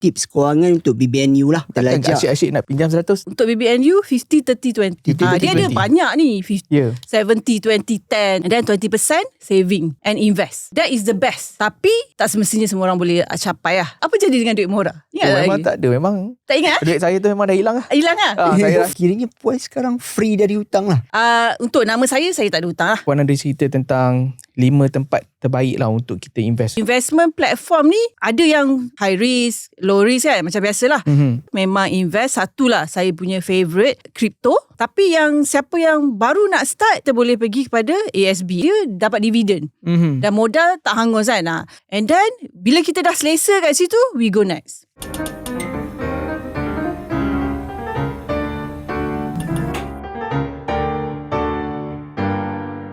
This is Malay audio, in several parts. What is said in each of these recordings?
tips kewangan untuk BBNU lah. Takkan asyik-asyik nak pinjam 100. Untuk BBNU 50, 30, 20. Dia ada banyak ni 50, 70, 20, 10 and then 20% saving and invest. That is the best. Tapi tak semestinya semua orang boleh capai lah. Apa jadi dengan duit Muara? Memang tak ada. Memang tak ingat? Duit saya tu memang dah hilang lah. Hilang lah? Kiranya Puan sekarang free dari hutang lah. Untuk nama saya tak ada hutang lah. Puan ada cerita tentang 5 tempat terbaik lah untuk kita invest. Investment platform ni ada yang high risk, low risk kan, macam biasalah. Memang invest satulah saya punya favourite, crypto. Tapi yang siapa yang baru nak start, kita boleh pergi kepada ASB. Dia dapat dividen. Dan modal tak hangus kan. And then bila kita dah selesa kat situ, we go next.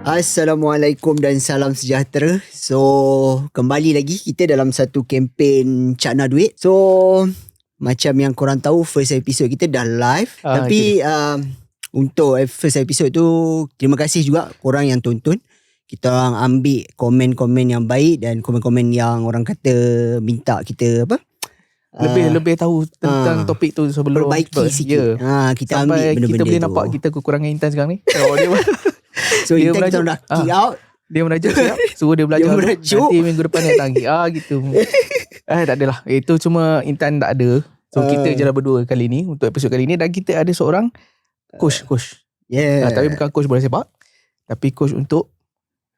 Assalamualaikum dan salam sejahtera. So, kembali lagi kita dalam satu kempen Cakna Duit. So, macam yang korang tahu, first episode kita dah live. Tapi untuk first episode tu, terima kasih juga korang yang tonton. Kita orang ambil komen-komen yang baik dan komen-komen yang orang kata minta kita apa? Lebih tahu tentang topik tu sebelum perbaiki sikit. Kita sampai ambil benda-benda kita boleh tu. nampak kita kekurangan Intan sekarang ni. Kalau dia So dia Intan kita nak kick out. Dia merajuk siap. Suruh dia belajar. Nanti minggu depan dia datang lagi. Gitu. Tak adalah. Itu cuma Intan tak ada. So kita je lah berdua kali ni untuk episod kali ni. Dan kita ada seorang coach. Tapi bukan coach bola sepak, tapi coach untuk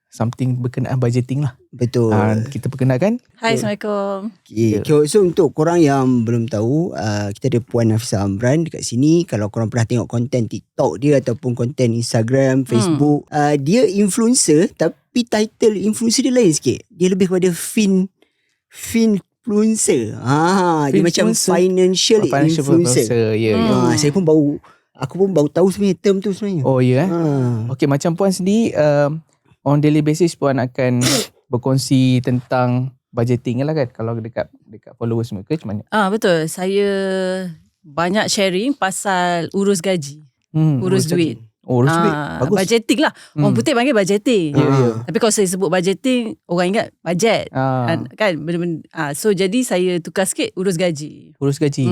something berkenaan budgeting lah. Betul. Kita perkenalkan. Hai, Assalamualaikum. Okay. So untuk korang yang belum tahu, kita ada Puan Nafisah Amran dekat sini. Kalau korang pernah tengok konten TikTok dia ataupun konten Instagram, Facebook, dia influencer tapi title influencer dia lain sikit. Dia lebih kepada finfluencer. Dia macam financial influencer. Aku pun baru tahu sebenarnya term tu sebenarnya. Oh ya. Okay, macam Puan sendiri on daily basis Puan akan berkongsi tentang budgeting lah kan, kalau dekat followers mereka macam mana? Betul. Saya banyak sharing pasal urus gaji. Urus duit. Urus duit. Bagus. Budgeting lah. Orang putih panggil budgeting. Tapi kalau saya sebut budgeting, orang ingat budget. Kan benda-benda. So jadi saya tukar sikit urus gaji. Urus gaji.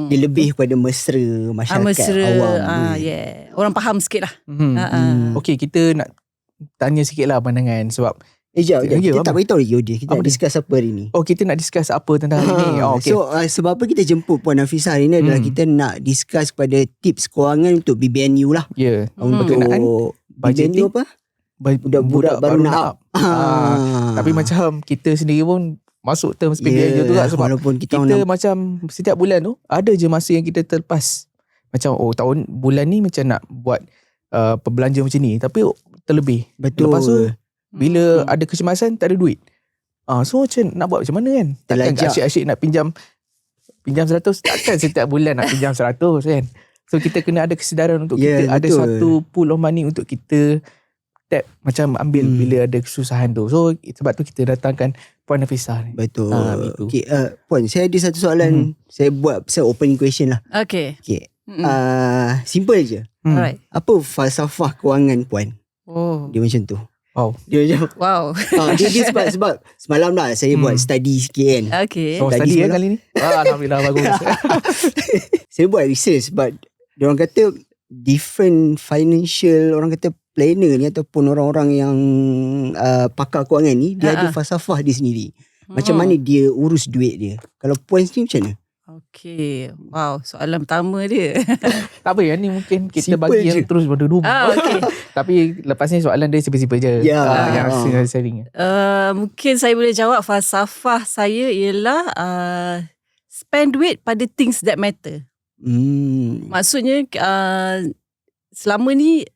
Dia lebih kepada mesra masyarakat awam. Orang faham sikit lah. Okay, kita nak tanya sikit lah pandangan. Sebab kita tak beritahu lagi kita nak discuss apa hari ni. Kita nak discuss apa tentang hari ni. Okay. So sebab apa kita jemput Puan Nafisah hari ni adalah kita nak discuss kepada tips kewangan untuk BBNU lah. Berkenaan BBNU apa? Budak baru nak up. Tapi macam kita sendiri pun masuk term BBNU tu lah. Sebab walaupun kita macam setiap bulan tu ada je masa yang kita terlepas. Macam bulan ni macam nak buat perbelanja macam ni, tapi terlebih. Betul. Lepas tu bila ada kecemasan, tak ada duit. So macam nak buat macam mana kan? Takkan asyik-asyik nak pinjam 100. Takkan setiap bulan nak pinjam 100 kan? So kita kena ada kesedaran untuk kita ada satu pool of money untuk kita tap, macam ambil bila ada kesusahan tu. So sebab tu kita datangkan Puan Nafisah ni. Betul. Okay, Puan, saya ada satu soalan. Saya buat opening question lah. Okay. Simple je. Alright. Apa falsafah kewangan Puan? Dia macam tu. Dia macam dia sebab semalam lah saya buat study sikit kan. Okay. Study kali ni. Alhamdulillah bagus. Saya buat research sebab dia orang kata different financial, orang kata planner ni ataupun orang-orang yang pakar kewangan ni, dia ada falsafah dia sendiri. Macam mana dia urus duit dia. Kalau Puan sendiri macam mana? Okay. Wow, soalan pertama dia. Tak apa ya, ni mungkin kita simple bagi je. yang terus pada dulu. Okay. Tapi lepas ni soalan dia simple-simple je. Yang sharing. Mungkin saya boleh jawab falsafah saya ialah spend duit pada things that matter. Maksudnya selama ni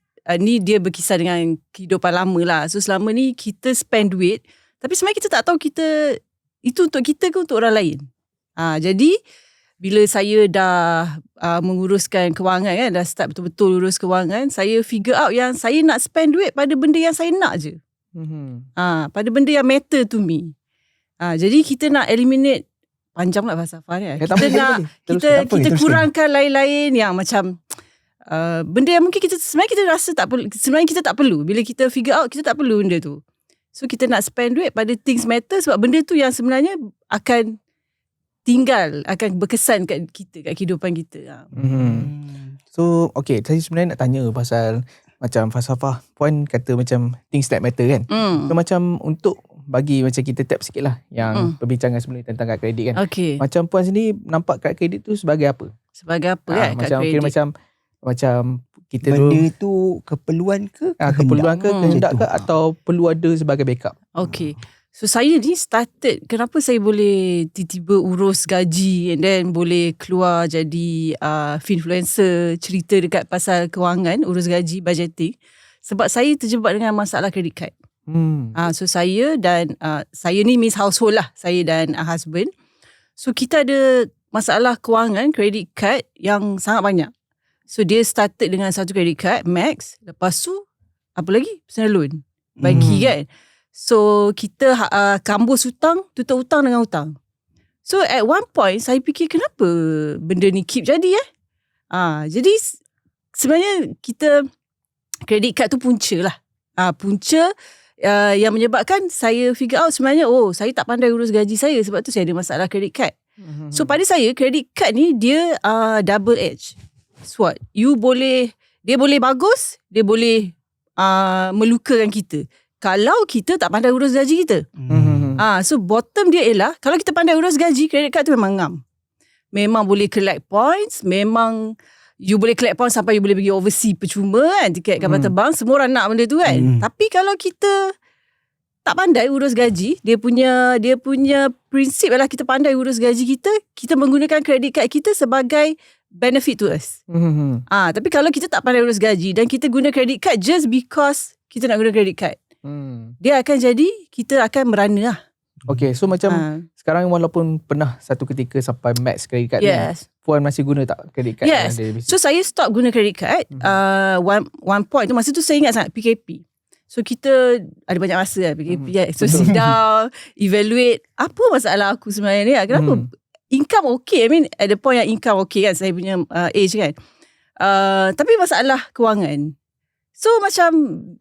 dia berkisar dengan kehidupan lama lah. So selama ni kita spend duit, tapi sebenarnya kita tak tahu itu untuk kita ke untuk orang lain. Jadi bila saya dah menguruskan kewangan kan, dah start betul-betul urus kewangan, saya figure out yang saya nak spend duit pada benda yang saya nak je. Pada benda yang matter to me. Jadi kita nak eliminate, panjang lah falsafah ni. Kita kurangkan lain-lain yang macam benda yang mungkin sebenarnya kita rasa sebenarnya kita tak perlu. Bila kita figure out kita tak perlu benda tu. So kita nak spend duit pada things matter sebab benda tu yang sebenarnya akan tinggal, akan berkesan kat kita, kat kehidupan kita. So saya sebenarnya nak tanya pasal macam falsafah. Puan kata macam things that matter kan. So macam untuk bagi macam kita tap sikit lah yang perbincangan sebelum ni tentang kad kredit kan. Okay. Macam puan sendiri nampak kad kredit tu sebagai apa? Sebagai apa kan kad macam kredit? kira macam kita benda tu keperluan ke keperluan ke kehendak ke atau perlu ada sebagai backup? Okay. So saya ni started, kenapa saya boleh tiba-tiba urus gaji and then boleh keluar jadi finfluencer, cerita dekat pasal kewangan, urus gaji, budgeting. Sebab saya terjebak dengan masalah credit card. So saya dan saya ni Miss Household lah, saya dan husband. So kita ada masalah kewangan credit card yang sangat banyak. So dia started dengan satu credit card Max, lepas tu apa lagi? Personal loan bagi kan. So kita kambus hutang, tutup hutang dengan hutang. So at one point saya fikir kenapa benda ni keep jadi jadi sebenarnya kita credit card tu punca lah. Punca yang menyebabkan saya figure out sebenarnya saya tak pandai urus gaji saya, sebab tu saya ada masalah credit card. So pada saya credit card ni dia double edge sword. Dia boleh bagus, dia boleh melukakan kita kalau kita tak pandai urus gaji kita. So bottom dia ialah kalau kita pandai urus gaji, credit card tu memang ngam. Memang boleh collect points, memang you boleh collect points sampai you boleh pergi overseas percuma kan, tiket kapal terbang, semua orang nak benda tu kan. Tapi kalau kita tak pandai urus gaji, dia punya prinsip adalah kita pandai urus gaji kita menggunakan credit card kita sebagai benefit to us. Tapi kalau kita tak pandai urus gaji dan kita guna credit card just because kita nak guna credit card, dia akan jadi kita akan merana lah. Okay, so macam sekarang walaupun pernah satu ketika sampai max credit card ni, Puan masih guna tak credit card? Yes. So saya stop guna credit card. One point tu, masa tu saya ingat sangat PKP. So kita ada banyak masa lah PKP kan. So sit down, evaluate apa masalah aku sebenarnya ni. Kenapa income okay? I mean at the point yang income okay kan, saya punya age kan. Tapi masalah kewangan. So macam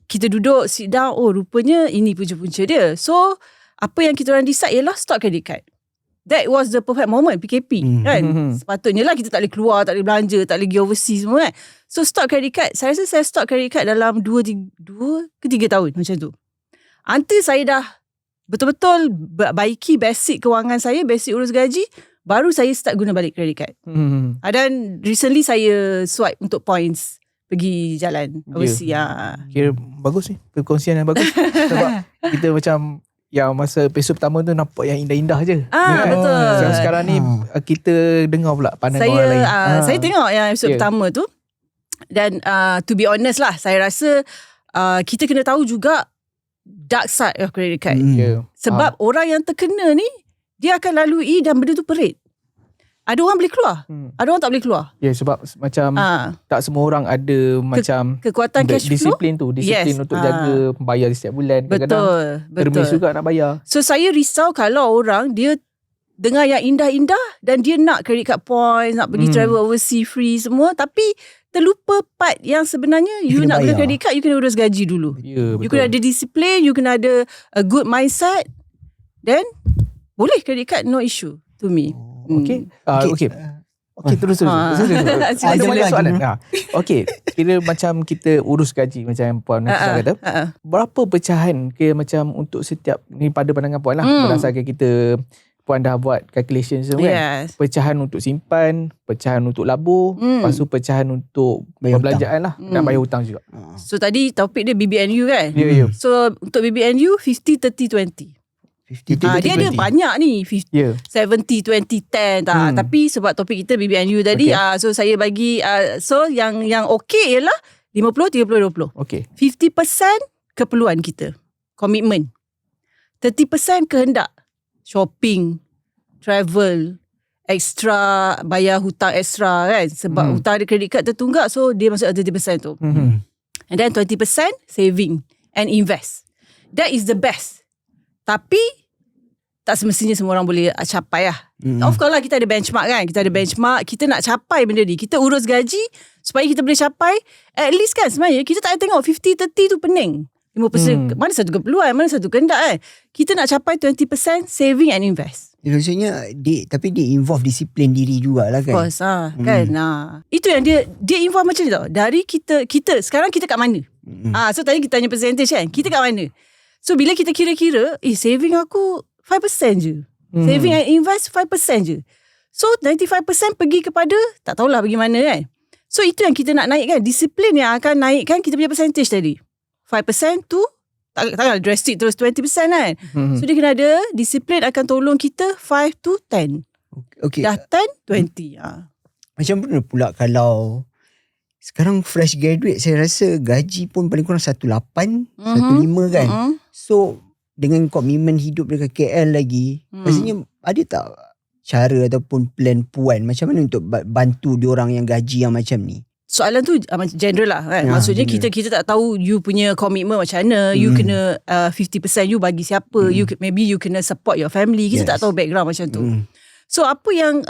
kita duduk sit down, rupanya ini punca-punca dia. So apa yang kita orang decide ialah stop credit card. That was the perfect moment, PKP kan. Sepatutnya lah kita tak boleh keluar, tak boleh belanja, tak boleh pergi overseas semua kan. So stop credit card. Saya rasa saya stop credit card dalam 2 ke 3 tahun macam tu. Until saya dah betul-betul baiki basic kewangan saya, basic urus gaji, baru saya start guna balik credit card. Dan recently saya swipe untuk points pergi jalan overseas. Kira bagus ni, perkongsian yang bagus. Sebab kita macam yang masa episod pertama tu nampak yang indah-indah je. Betul. Sekarang ni kita dengar pula pandangan orang lain. Saya tengok yang episod pertama tu. Dan to be honest lah, saya rasa kita kena tahu juga dark side of credit card. Sebab orang yang terkena ni, dia akan lalui dan benda tu perit. Ada orang boleh keluar, ada orang tak boleh keluar. Sebab macam tak semua orang ada macam kekuatan cash flow, disiplin tu, disiplin untuk jaga bayar setiap bulan. Betul. Termis juga nak bayar. So saya risau kalau orang dia dengar yang indah-indah dan dia nak credit card points, nak pergi travel overseas free semua, tapi terlupa part yang sebenarnya you nak guna credit card, you kena urus gaji dulu. You kena ada disiplin, you kena ada a good mindset, then boleh credit card, no issue to me. Okay, terus. Ada banyak soalan. Okay, kira macam kita urus gaji macam yang Puan kata. Berapa pecahan kira macam untuk setiap ni pada pandangan Puan lah, berdasarkan kita Puan dah buat calculation semua kan. Pecahan untuk simpan, pecahan untuk labur, lepas tu pecahan untuk perbelanjaan lah, dan bayar hutang juga. So tadi topik dia BBNU kan. So untuk BBNU 50-30-20. Dia ada banyak ni 70-20-10 tapi sebab topik kita BBNU tadi, so saya bagi so yang okey ialah 50-30-20. 50% keperluan kita, komitmen. 30% kehendak, shopping, travel, extra, bayar hutang extra kan, sebab hutang ada credit card tertunggak, so dia masuk 30% tu. And then 20% saving and invest. That is the best. Tapi tak semestinya semua orang boleh capai lah. Of course lah, kita ada benchmark kan. Kita ada benchmark, kita nak capai benda ni. Kita urus gaji supaya kita boleh capai. At least kan sebenarnya kita tak tengok 50-30 tu pening. 50% mana satu keperluan, mana satu kehendak kan. Kita nak capai 20% saving and invest. Maksudnya tapi dia involve disiplin diri jugalah kan. Of course kan. Itu yang dia involve macam ni tau. Dari kita sekarang kita kat mana? So tadi kita tanya percentage kan. Kita kat mana? So bila kita kira-kira, saving aku 5% je. Saving and invest 5% je. So 95% pergi kepada tak tahulah bagaimana kan. So itu yang kita nak naikkan. Disiplin yang akan naikkan kita punya percentage tadi. 5% tu takkanlah drastic terus 20% kan. So dia kena ada disiplin akan tolong kita 5 to 10. Okay. Dah 10, 20. Macam mana pula kalau sekarang fresh graduate, saya rasa gaji pun paling kurang 18, 15 kan. So dengan komitmen hidup dekat KL lagi, maksudnya ada tak cara ataupun plan puan macam mana untuk bantu diorang yang gaji yang macam ni? Soalan tu general lah kan. Maksudnya general. kita tak tahu you punya komitmen macam mana. You kena 50% you bagi siapa. Maybe you kena support your family. Kita tak tahu background macam tu. So apa yang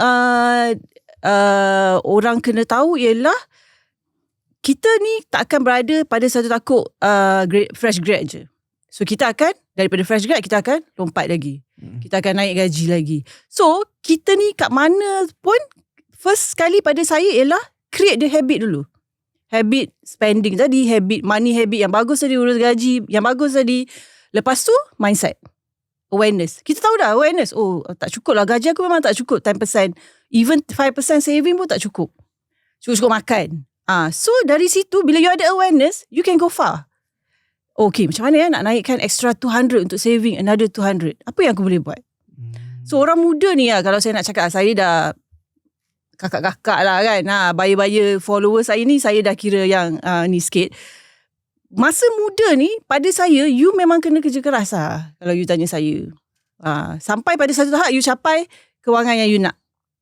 orang kena tahu ialah kita ni tak akan berada pada satu takuk fresh grad je. So kita akan daripada fresh grad kita akan lompat lagi. Kita akan naik gaji lagi. So kita ni kat mana pun first sekali pada saya ialah create the habit dulu. Habit spending tadi, habit money habit yang bagus tadi, urus gaji yang bagus tadi. Lepas tu mindset. Awareness. Kita tahu dah awareness. Oh, tak cukup lah. Gaji aku memang tak cukup 10%. Even 5% saving pun tak cukup. Cukup makan. So dari situ bila you ada awareness, you can go far. Okay, macam mana nak naikkan extra 200 untuk saving another 200? Apa yang aku boleh buat? So orang muda ni kalau saya nak cakap, saya dah kakak-kakak lah kan. Bayar-bayar followers saya ni, saya dah kira yang ni sikit. Masa muda ni, pada saya, you memang kena kerja keras lah. Kalau you tanya saya. Sampai pada satu tahap, you capai kewangan yang you nak.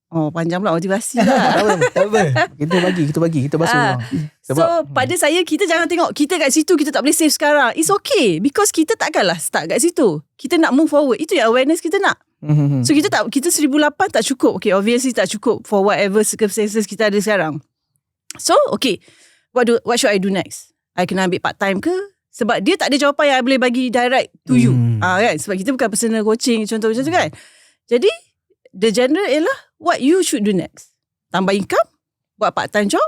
Oh, panjang pula motivasi lah. Tak apa. Kita bagi. Kita basuh orang. So, pada saya, kita jangan tengok kita kat situ, kita tak boleh save sekarang. It's okay. Because kita takkanlah start kat situ. Kita nak move forward. Itu yang awareness kita nak. So kita 1,008 tak cukup. Okay, obviously tak cukup for whatever circumstances kita ada sekarang. So okay, what should I do next? I kena ambil part time ke? Sebab dia tak ada jawapan yang I boleh bagi direct to you. Kan? Sebab kita bukan personal coaching contoh macam tu kan. Jadi the general ialah what you should do next. Tambah income, buat part time job,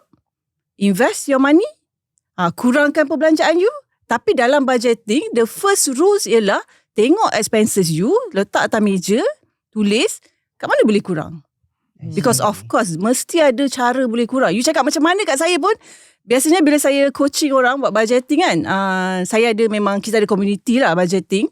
invest your money, kurangkan perbelanjaan you. Tapi dalam budgeting, the first rules ialah tengok expenses you, letak atas meja, tulis, kat mana boleh kurang. Because of course, mesti ada cara boleh kurang. You cakap macam mana kat saya pun, biasanya bila saya coaching orang buat budgeting kan, saya ada memang, kita ada community lah budgeting.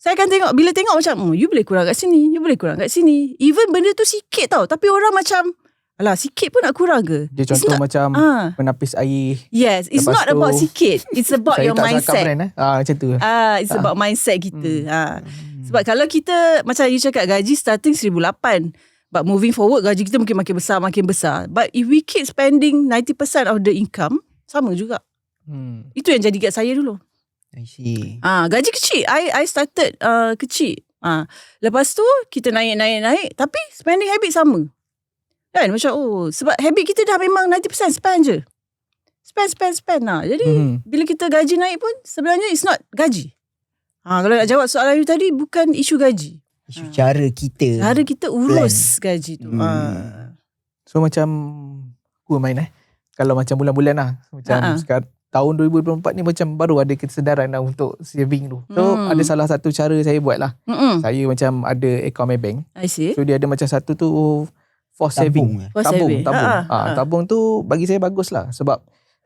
Saya akan tengok, bila tengok macam, you boleh kurang kat sini, you boleh kurang kat sini. Even benda tu sikit tau, tapi orang macam, alah sikit pun nak kurang ke? Dia contoh macam menapis air. Yes, it's not about sikit. It's about your mindset. Macam tu. It's about mindset kita. Sebab kalau kita, macam you cakap, gaji starting 1,800. But moving forward, gaji kita mungkin makin besar. But if we keep spending 90% of the income, sama juga. Itu yang jadi kat saya dulu. I see. Gaji kecil. I started kecil. Lepas tu, kita naik. Tapi spending habit sama. Kan macam sebab habit kita dah memang 90% spend je. Spend lah. Jadi bila kita gaji naik pun sebenarnya it's not gaji. Kalau nak jawab soalan you tadi, bukan isu gaji. Isu cara kita. Cara kita urus plan. Gaji tu. So macam aku main kalau macam bulan-bulan lah. Macam sekarang tahun 2024 ni macam baru ada kesedaran lah untuk saving tu. So ada salah satu cara saya buat lah. Saya macam ada account Maybank. I see. So dia ada macam satu tu for saving. Tabung. Tabung tu bagi saya bagus lah. Sebab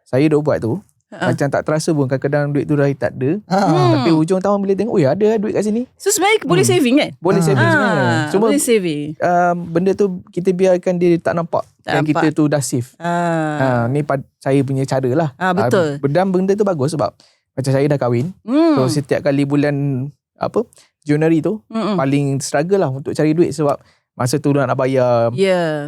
saya dah buat tu. Macam tak terasa pun kadang-kadang duit tu dah tak ada. Tapi hujung tahun bila tengok, ada duit kat sini. So sebenarnya boleh saving kan? Boleh saving sebenarnya. Cuma boleh saving. Benda tu kita biarkan dia tak nampak. Dan kita tu dah save. Ni saya punya cara lah. Betul. Dan benda tu bagus sebab macam saya dah kahwin. So setiap kali bulan Januari tu paling struggle lah untuk cari duit. Sebab masa tu nak bayar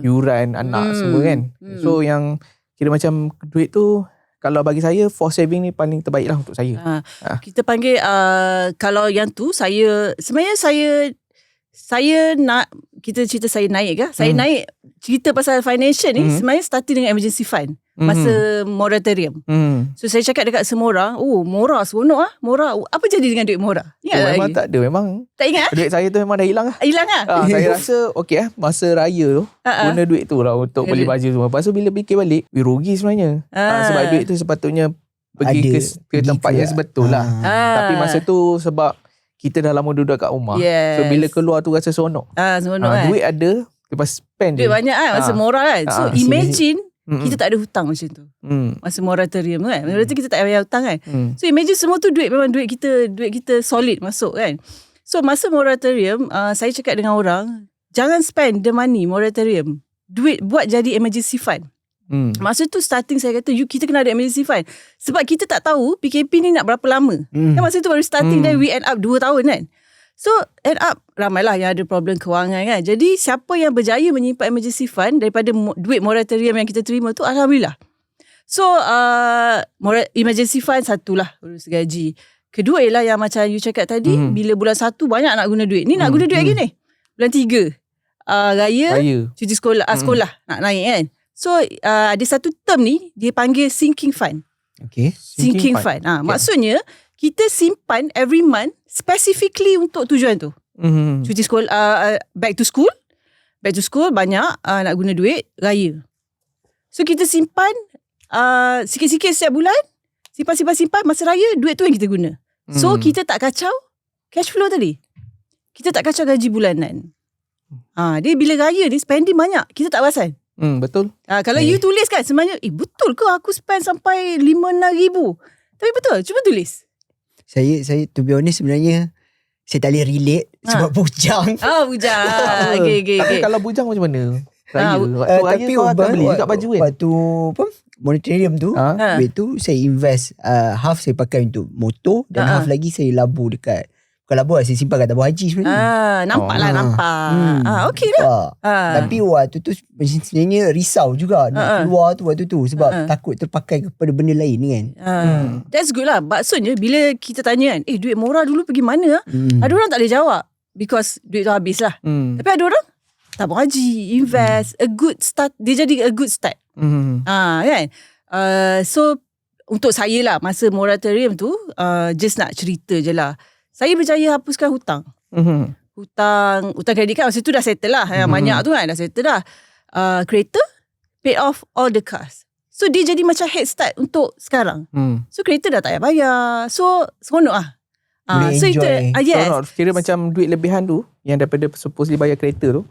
yuran anak semua kan. So yang kira macam duit tu, kalau bagi saya for saving ni paling terbaik lah untuk saya. Kita panggil kalau yang tu sebenarnya saya nak kita cerita saya naik ke? Saya naik cerita pasal financial ni sebenarnya starting dengan emergency fund. Masa moratorium. So saya cakap dekat semua orang, murah seronok ah, murah. Apa jadi dengan duit murah? Ingat memang tak ada, memang. Tak ingat? Duit saya tu memang dah hilang lah. Hilang ah? Saya rasa masa raya tu guna duit tu lah untuk beli baju semua. Lepas tu bila fikir balik, rugi sebenarnya. Sebab duit tu sepatutnya pergi ke tempat yang sebetul lah. Tapi masa tu sebab kita dah lama duduk kat rumah. So bila keluar tu rasa seronok. Seronok duit ada, lepas spend duit banyak kan, masa murah kan. So imagine kita tak ada hutang macam tu. Masa moratorium tu kan. Masa tu kita tak payah hutang kan. So imagine semua tu memang duit kita solid masuk kan. So masa moratorium, saya cakap dengan orang, jangan spend the money moratorium. Duit buat jadi emergency fund. Masa tu starting saya kata kita kena ada emergency fund. Sebab kita tak tahu PKP ni nak berapa lama. Kan masa tu baru starting, then we end up 2 tahun kan. So end up ramailah yang ada problem kewangan kan. Jadi siapa yang berjaya menyimpan emergency fund daripada duit moratorium yang kita terima tu, alhamdulillah. So emergency fund satulah urus gaji. Kedua ialah yang macam you cakap tadi, bila bulan 1 banyak nak guna duit. Ni nak guna duit lagi ni. Bulan 3 raya, cuti sekolah nak naik kan. So ada satu term ni dia panggil sinking fund. Okay. Sinking fund. Maksudnya kita simpan every month specifically untuk tujuan tu. Cuti sekolah, back to school banyak nak guna duit raya. So kita simpan sikit-sikit setiap bulan, simpan masa raya, duit tu yang kita guna. So kita tak kacau cash flow tadi. Kita tak kacau gaji bulanan. Dia bila raya ni spending banyak, kita tak perasan. Betul. Kalau you tulis kan sebenarnya, betul ke aku spend sampai 5-6 ribu? Tapi betul, cuba tulis. Saya to be honest sebenarnya saya tak boleh relate sebab bujang. Bujang. Okay. Tapi kalau bujang macam mana? Raya. Waktu raya tapi kau akan beli juga baju kan? Waktu moratorium tu, duit tu saya invest, half saya pakai untuk motor dan half lagi saya labur dekat. Bukan labur, saya simpan kat tabung haji sebenarnya. Nampak. Okey dah. Tapi waktu tu sebenarnya risau juga nak keluar tu waktu tu sebab takut terpakai kepada benda lain kan. That's good lah. Maksudnya bila kita tanya kan, duit murah dulu pergi mana? Ada orang tak boleh jawab because duit tu habis lah. Tapi ada orang tabung haji, invest, a good start. Dia jadi a good start. Kan? So untuk saya lah masa moratorium tu, just nak cerita je lah. Saya berjaya hapuskan hutang. Hutang kredit kan masa tu dah settle lah. Yang banyak tu kan dah settle dah. Kereta, pay off all the cars. So dia jadi macam head start untuk sekarang. So kereta dah tak payah bayar. So seronok lah. Boleh so enjoy. itu yes. Kira macam duit lebihan tu yang daripada supposedly bayar kereta tu,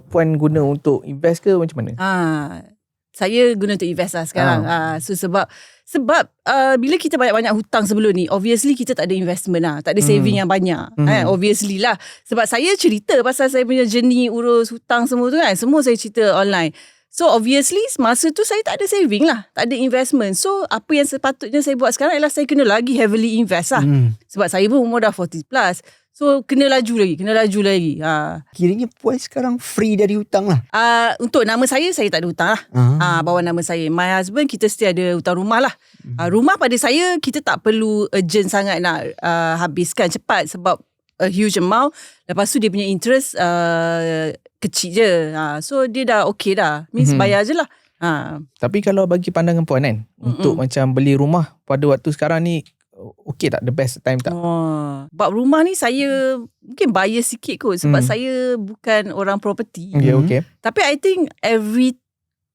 puan guna untuk invest ke macam mana? Saya guna untuk invest lah sekarang. So sebab bila kita banyak-banyak hutang sebelum ni, obviously kita tak ada investment lah, tak ada saving yang banyak. Obviously lah. Sebab saya cerita pasal saya punya journey urus hutang semua tu kan, semua saya cerita online. So obviously masa tu saya tak ada saving lah, tak ada investment. So apa yang sepatutnya saya buat sekarang ialah saya kena lagi heavily invest lah. Sebab saya pun umur dah 40 plus. So kena laju lagi. Kiranya puan sekarang free dari hutang lah. Untuk nama saya tak ada hutang lah. Bawa nama saya. My husband, kita still ada hutang rumah lah. Rumah pada saya, kita tak perlu urgent sangat nak habiskan cepat sebab a huge amount. Lepas tu dia punya interest kecil je. So dia dah okay dah. Means bayar je lah. Tapi kalau bagi pandangan puan kan, untuk macam beli rumah pada waktu sekarang ni, okay tak? The best time tak? Bab rumah ni saya mungkin bias sikit kot sebab saya bukan orang property. Okay. Tapi I think every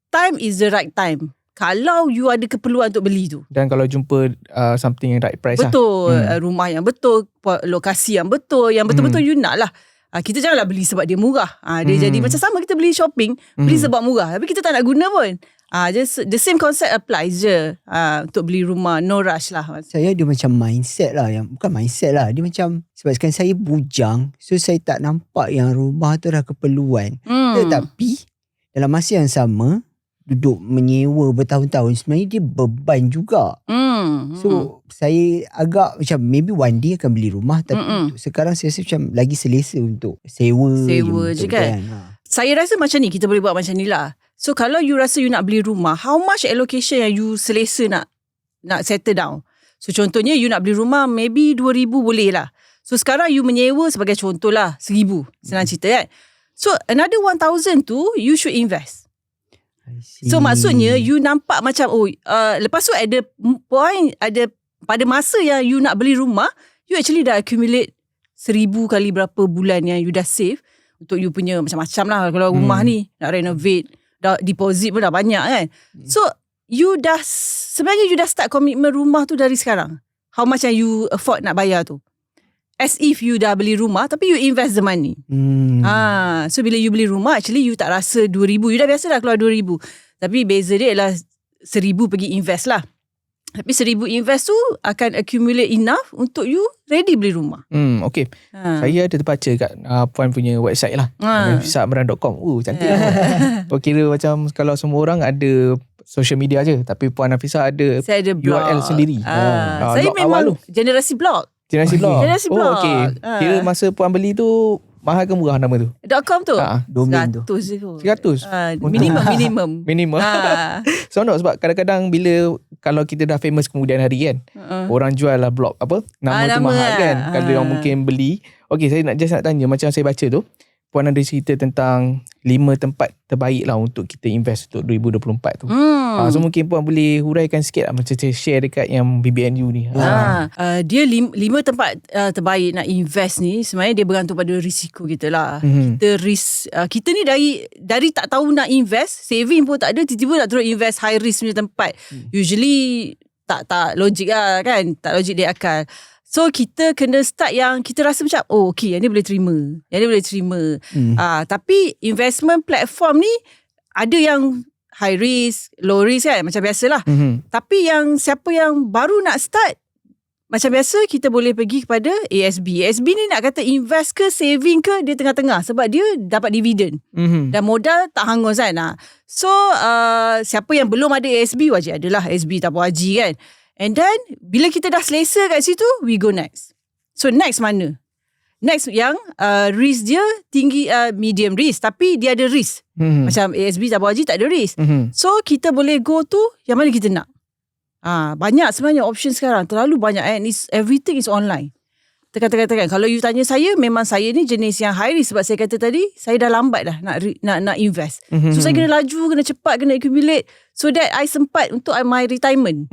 time is the right time. Kalau you ada keperluan untuk beli tu. Dan kalau jumpa something yang right price betul, lah. Rumah yang betul, lokasi yang betul, yang betul-betul you nak lah. Kita janganlah beli sebab dia murah. Dia jadi macam sama kita beli shopping, beli sebab murah. Tapi kita tak nak guna pun. Just the same concept applies je untuk beli rumah. No rush lah. Saya ada macam mindset lah, yang bukan mindset lah, dia macam sebab sekarang saya bujang, so saya tak nampak yang rumah tu dah keperluan. Tetapi dalam masa yang sama, duduk menyewa bertahun-tahun sebenarnya dia beban juga. So saya agak macam maybe one day akan beli rumah, tapi untuk sekarang saya rasa macam lagi selesa untuk sewa je kan. Saya rasa macam ni, kita boleh buat macam ni lah. So kalau you rasa you nak beli rumah, how much allocation yang you selesa nak settle down? So contohnya you nak beli rumah maybe 2,000 boleh lah. So sekarang you menyewa sebagai contoh lah 1,000. Senang cerita kan. So another 1,000 tu you should invest. So maksudnya you nampak macam lepas tu ada point, ada pada masa yang you nak beli rumah, you actually dah accumulate 1,000 kali berapa bulan yang you dah save untuk you punya macam-macam lah. Kalau rumah ni nak renovate, dah deposit pun dah banyak kan. So you dah sebenarnya you dah start komitmen rumah tu dari sekarang. How much yang you afford nak bayar tu. As if you dah beli rumah tapi you invest the money. So bila you beli rumah actually you tak rasa 2,000. You dah biasa dah keluar 2,000. Tapi beza dia ialah 1,000 pergi invest lah. Tapi 1,000 invest tu akan accumulate enough untuk you ready beli rumah. Okay. Saya ada terbaca kat Puan punya website lah. Nafisahamaran.com. Cantik lah. Kira macam kalau semua orang ada social media je. Tapi Puan Nafisah ada, saya ada blog. URL sendiri. Saya memang generasi blog. Generasi blog. Blog. Kira masa Puan beli tu mahal ke murah nama tu? .com tu? Domain tu. 100 je kot. 100? Minimum. Seronok sebab kadang-kadang bila kalau kita dah famous kemudian hari kan, orang jual lah blog apa, nama tu mahal kan. Kalau orang mungkin beli. Okay, saya nak tanya, macam saya baca tu, Puan ada cerita tentang 5 tempat terbaik lah untuk kita invest untuk 2024 tu. So mungkin Puan boleh huraikan sikit lah, macam saya share dekat yang BBNU ni. Dia 5 tempat terbaik nak invest ni, sebenarnya dia bergantung pada risiko kita lah. Kita ni dari tak tahu nak invest, saving pun tak ada, tiba-tiba nak terus invest high risk punya tempat. Usually tak logik lah kan, tak logik dia akal. So kita kena start yang kita rasa macam okay, yang ni boleh terima. Tapi investment platform ni ada yang high risk, low risk kan, macam biasalah. Tapi yang siapa yang baru nak start, macam biasa kita boleh pergi kepada ASB. ASB ni nak kata invest ke saving ke, dia tengah-tengah sebab dia dapat dividen. Dan modal tak hangus kan. So siapa yang belum ada ASB, wajib adalah ASB tabung haji kan. And then bila kita dah selesa kat situ, we go next. So next mana? Next yang risk dia tinggi, medium risk, tapi dia ada risk. Macam ASB tabung haji tak ada risk. So kita boleh go to yang mana kita nak. Banyak sebenarnya option sekarang, terlalu banyak, and everything is online. Tekan. Kalau you tanya saya, memang saya ni jenis yang high risk sebab saya kata tadi, saya dah lambat dah nak invest. So saya kena laju, kena cepat, kena accumulate so that I sempat untuk my retirement.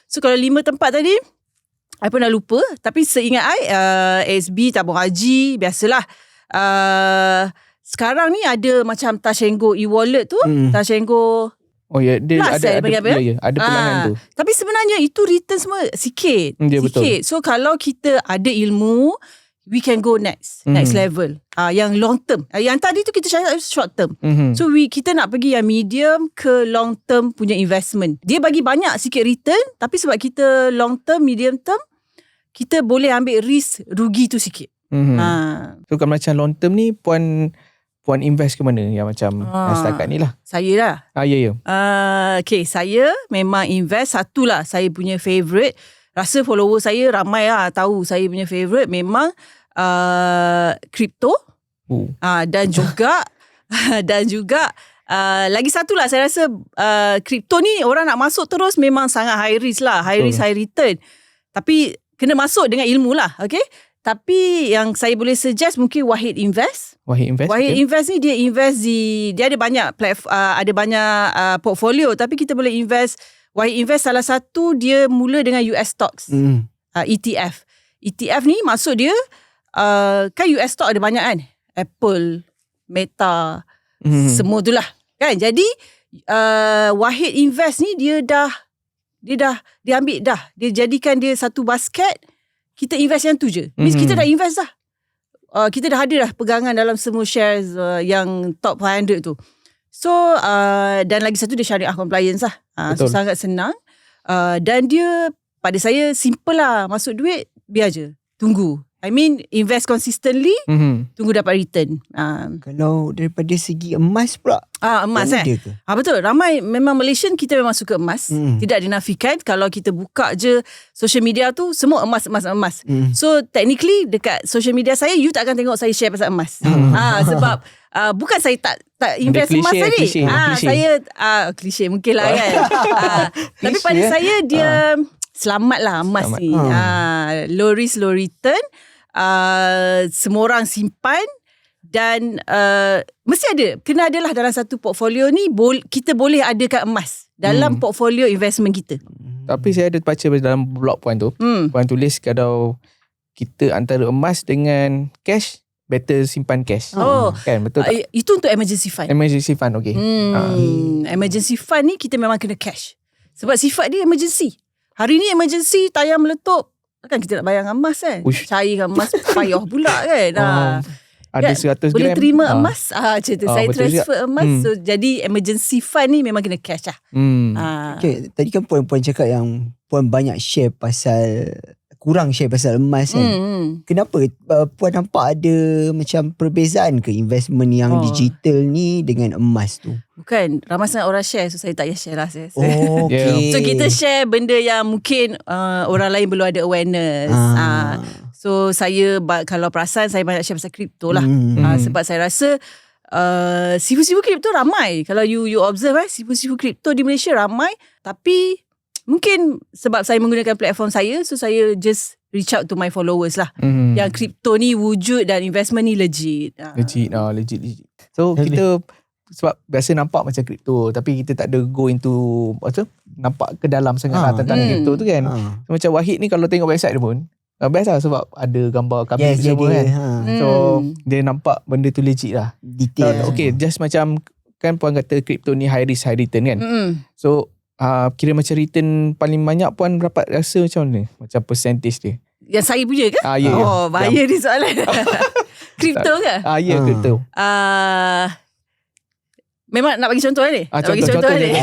So kalau 5 tempat tadi, I pun dah lupa, tapi seingat I, ASB, tabung haji, biasalah. Sekarang ni ada macam Touch 'n Go e-wallet tu, Touch 'n Go. Dia ada pelanggan tu. Tapi sebenarnya itu return semua sikit. Betul. So kalau kita ada ilmu, we can go next level. Yang long term. Yang tadi tu kita cakap short term. So kita nak pergi yang medium ke long term punya investment. Dia bagi banyak sikit return, tapi sebab kita long term, medium term, kita boleh ambil risk rugi tu sikit. So kalau macam long term ni, Puan invest ke mana yang macam setakat ni lah? Saya lah. Ya. Okay, saya memang invest satu lah. Saya punya favourite. Rasa follower saya ramai lah tahu saya punya favourite memang crypto. Dan juga lagi satu lah, saya rasa crypto ni orang nak masuk terus memang sangat high risk lah. High risk, high return. Tapi kena masuk dengan ilmu lah. Okay. Tapi yang saya boleh suggest mungkin Wahid Invest. Wahid Invest ni dia invest dia ada banyak platform, ada banyak portfolio, tapi kita boleh invest. Wahid Invest salah satu dia mula dengan US stocks. ETF. ETF ni maksud dia kan US stock ada banyak kan. Apple, Meta, semua tu lah kan. Jadi Wahid Invest ni dia ambil dah. Dia jadikan dia satu basket. Kita invest yang tu je. Means kita dah invest dah. Kita dah ada dah pegangan dalam semua shares yang top 500 tu. So, dan lagi satu dia syariah compliance lah. So, sangat senang. Dan dia pada saya simple lah. Masuk duit, biar je. Tunggu. I mean, invest consistently, tunggu dapat return. Kalau daripada segi emas pula. Emas betul. Ramai memang Malaysian kita memang suka emas. Tidak dinafikan. Kalau kita buka je social media tu, semua emas. So, technically dekat social media saya, you tak akan tengok saya share pasal emas. Sebab bukan saya tak invest emas tadi. Saya klise mungkin lah kan. Tapi pada saya dia selamat lah emas ni. Low risk, low return. Semua orang simpan. Dan mesti ada. Kena adalah dalam satu portfolio ni kita boleh adakan emas dalam portfolio investment kita. Tapi saya ada baca dalam blog Puan tu, Puan tulis kalau kita antara emas dengan cash, better simpan cash. Kan, betul tak? Itu untuk emergency fund. Emergency fund, okay. Emergency fund ni kita memang kena cash. Sebab sifat dia emergency. Hari ni emergency, tayar meletup. Takkan kita nak bayar emas kan? Cairkan emas payah pula kan? Ada 100 gram. Boleh terima emas. Cerita saya transfer emas. So jadi emergency fund ni memang kena cash lah. Okay, tadi kan Puan cakap yang Puan banyak share pasal, kurang share pasal emas kan. Kenapa Puan nampak ada macam perbezaan ke investment yang digital ni dengan emas tu? Bukan, ramai sangat orang share, so saya tak payah share lah. Okay. So kita share benda yang mungkin orang lain belum ada awareness. So saya, kalau perasan, saya banyak share pasal kripto lah. Sebab saya rasa sifu-sifu kripto ramai. Kalau you observe, sifu-sifu kripto di Malaysia ramai. Tapi mungkin sebab saya menggunakan platform saya, so saya just reach out to my followers lah. Yang kripto ni wujud dan investment ni legit. Legit. So kita sebab biasa nampak macam kripto, tapi kita tak ada go into nampak ke dalam sangat lah tentang kripto tu kan. So, macam Wahid ni kalau tengok website dia pun best lah, sebab ada gambar kambing semua kan. So dia nampak benda tu legit lah, detail. Okay, just macam kan Puan kata kripto ni high risk high return kan. So kira macam return paling banyak Puan dapat rasa macam mana? Macam percentage dia? Yang saya punya ke? Bahaya ni soalan. Kripto ke? Ya, kripto. Memang nak bagi contoh ni? Contoh ni?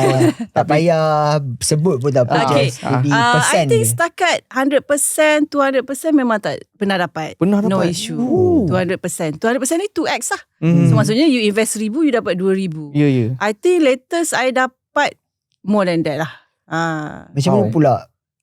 Tak payah sebut pun tak apa. Okay. I think je. setakat 100%, 200% memang tak pernah dapat. No issue. 200%. 200% ni 2x lah. So maksudnya you invest 1,000, you dapat 2,000. Ya. I think latest I dapat more than that lah. Macam mana pula